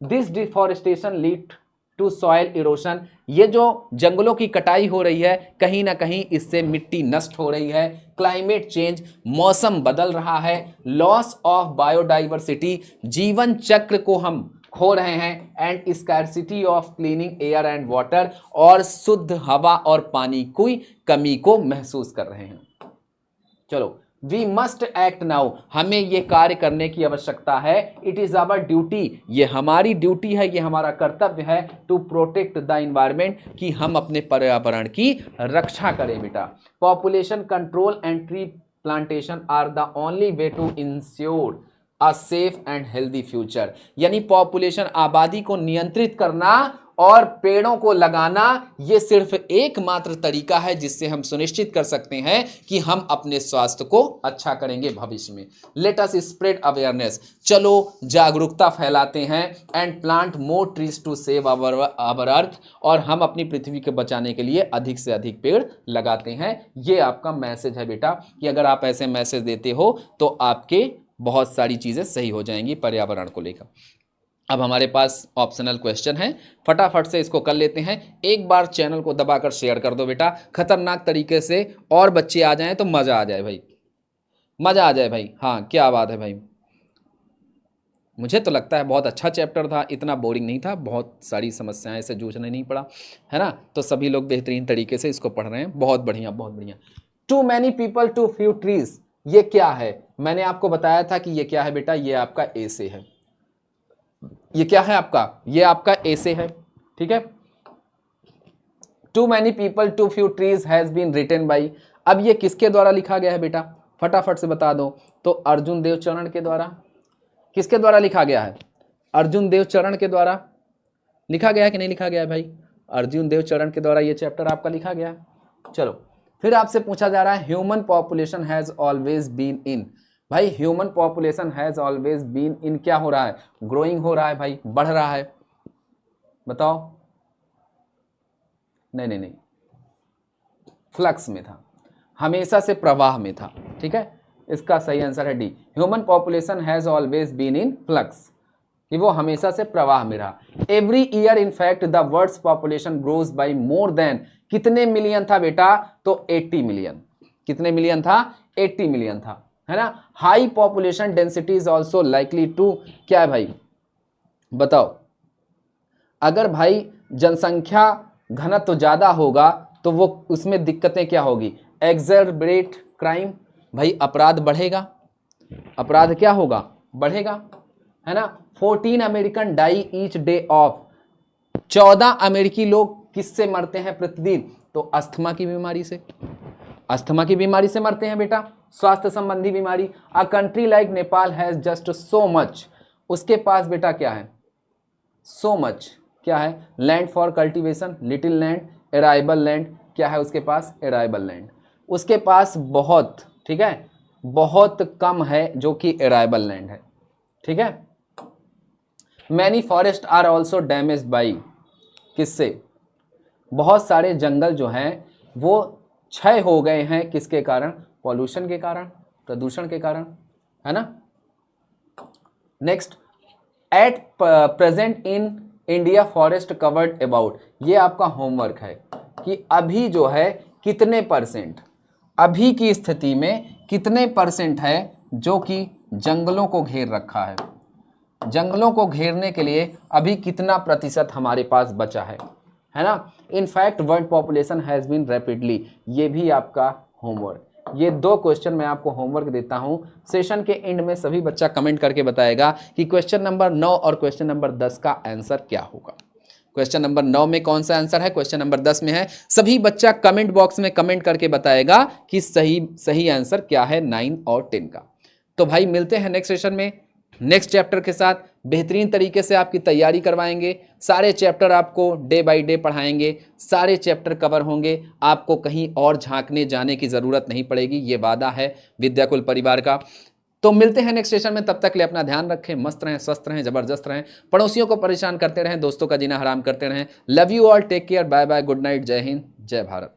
This deforestation lead to soil erosion. ये जो जंगलों की कटाई हो रही है, कहीं ना कहीं इससे मिट्टी नष्ट हो रही है। क्लाइमेट चेंज, मौसम बदल रहा है। लॉस ऑफ बायोडाइवर्सिटी, जीवन चक्र को हम खो रहे हैं। And scarcity of cleaning air and water, और शुद्ध हवा और पानी की कमी को महसूस कर रहे हैं। चलो, वी मस्ट एक्ट नाउ, हमें ये कार्य करने की आवश्यकता है। इट इज आवर ड्यूटी, ये हमारी ड्यूटी है, ये हमारा कर्तव्य है। टू प्रोटेक्ट द इन्वायरमेंट, कि हम अपने पर्यावरण की रक्षा करें बेटा। Population control and tree plantation are the only way to ensure a safe and healthy future. यानी पॉपुलेशन, आबादी को नियंत्रित करना और पेड़ों को लगाना ये सिर्फ एकमात्र तरीका है जिससे हम सुनिश्चित कर सकते हैं कि हम अपने स्वास्थ्य को अच्छा करेंगे भविष्य में। लेट अस स्प्रेड अवेयरनेस, चलो जागरूकता फैलाते हैं, and plant more trees to save our earth, और हम अपनी पृथ्वी को बचाने के लिए अधिक से अधिक पेड़ लगाते हैं। ये आपका मैसेज है बेटा, कि अगर आप ऐसे मैसेज देते हो तो आपके बहुत सारी चीजें सही हो जाएंगी पर्यावरण को लेकर। अब हमारे पास ऑप्शनल क्वेश्चन है, फटाफट से इसको कर लेते हैं। एक बार चैनल को दबाकर शेयर कर दो बेटा, खतरनाक तरीके से, और बच्चे आ जाएं तो मजा आ जाए भाई, मजा आ जाए भाई। हाँ क्या बात है भाई, मुझे तो लगता है बहुत अच्छा चैप्टर था, इतना बोरिंग नहीं था, बहुत सारी समस्याएं से जूझने नहीं पड़ा, है ना। तो सभी लोग बेहतरीन तरीके से इसको पढ़ रहे हैं, बहुत बढ़िया बहुत बढ़िया। Too many people too few trees, ये क्या है? मैंने आपको बताया था कि ये क्या है बेटा, ये आपका एसे है। ये क्या है आपका? ये आपका एसे है, ठीक है। Too many people too few trees has been written by, अब ये किसके द्वारा लिखा गया है बेटा, फटाफट से बता दो। तो अर्जुन देव चरण के द्वारा। किसके द्वारा लिखा गया है? अर्जुन देव चरण के द्वारा लिखा गया है कि नहीं लिखा गया है भाई? अर्जुन देव चरण के द्वारा ये चैप्टर आपका लिखा गया है। चलो फिर आपसे पूछा जा रहा है, human population has always been in, भाई human population has always been in क्या हो रहा है? ग्रोइंग हो रहा है भाई, बढ़ रहा है, बताओ। नहीं नहीं नहीं, फ्लक्स में था, हमेशा से प्रवाह में था, ठीक है। इसका सही आंसर है D, human population has always been in flux, कि वो हमेशा से प्रवाह में रहा। Every year in fact the world's population grows by more than, कितने मिलियन था बेटा? तो 80 मिलियन। कितने मिलियन था? 80 मिलियन था, है ना। High population density is also likely to, क्या है भाई बताओ। अगर भाई जनसंख्या घनत्व तो ज्यादा होगा तो वो उसमें दिक्कतें क्या होगी? एक्सरबरेट क्राइम, भाई अपराध बढ़ेगा, अपराध क्या होगा? बढ़ेगा, है ना। 14 American die each day of, 14 अमेरिकी लोग किससे मरते हैं प्रतिदिन? तो अस्थमा की बीमारी से, अस्थमा की बीमारी से मरते हैं बेटा, स्वास्थ्य संबंधी बीमारी। A country like Nepal has just so much, उसके पास बेटा क्या है? सो मच क्या है? Land for cultivation, little land, arable land, क्या है उसके पास? एराइबल लैंड, उसके पास बहुत, ठीक है, बहुत कम है जो कि एराइबल लैंड है, ठीक है। Many forest are also damage by, किससे? बहुत सारे जंगल जो हैं वो क्षय हो गए हैं, किसके कारण? पॉल्यूशन के कारण, प्रदूषण के कारण, है ना। Next, at present in India forest covered about, ये आपका होमवर्क है कि अभी जो है कितने परसेंट, अभी की स्थिति में कितने परसेंट है जो कि जंगलों को घेर रखा है, जंगलों को घेरने के लिए अभी कितना प्रतिशत हमारे पास बचा है ना। In fact world population has been rapidly, ये भी आपका होमवर्क। ये 2 क्वेश्चन मैं आपको होमवर्क देता हूं। सेशन के एंड में सभी बच्चा कमेंट करके बताएगा कि क्वेश्चन नंबर 9 और क्वेश्चन नंबर 10 का आंसर क्या होगा। क्वेश्चन नंबर 9 में कौन सा आंसर है, क्वेश्चन नंबर 10 में है। सभी बच्चा कमेंट बॉक्स में कमेंट करके बताएगा कि सही आंसर क्या है 9 और 10 का। तो भाई मिलते हैं नेक्स्ट सेशन में नेक्स्ट चैप्टर के साथ, बेहतरीन तरीके से आपकी तैयारी करवाएंगे, सारे चैप्टर आपको डे बाय डे पढ़ाएंगे, सारे चैप्टर कवर होंगे, आपको कहीं और झांकने जाने की ज़रूरत नहीं पड़ेगी, ये वादा है विद्याकुल परिवार का। तो मिलते हैं नेक्स्ट सेशन में, तब तक के लिए अपना ध्यान रखें, मस्त रहें, स्वस्थ रहें, जबरदस्त रहें, पड़ोसियों को परेशान करते रहें, दोस्तों का जीना हराम करते रहें। Love you all, take care, bye bye, good night, जय हिंद, जय भारत।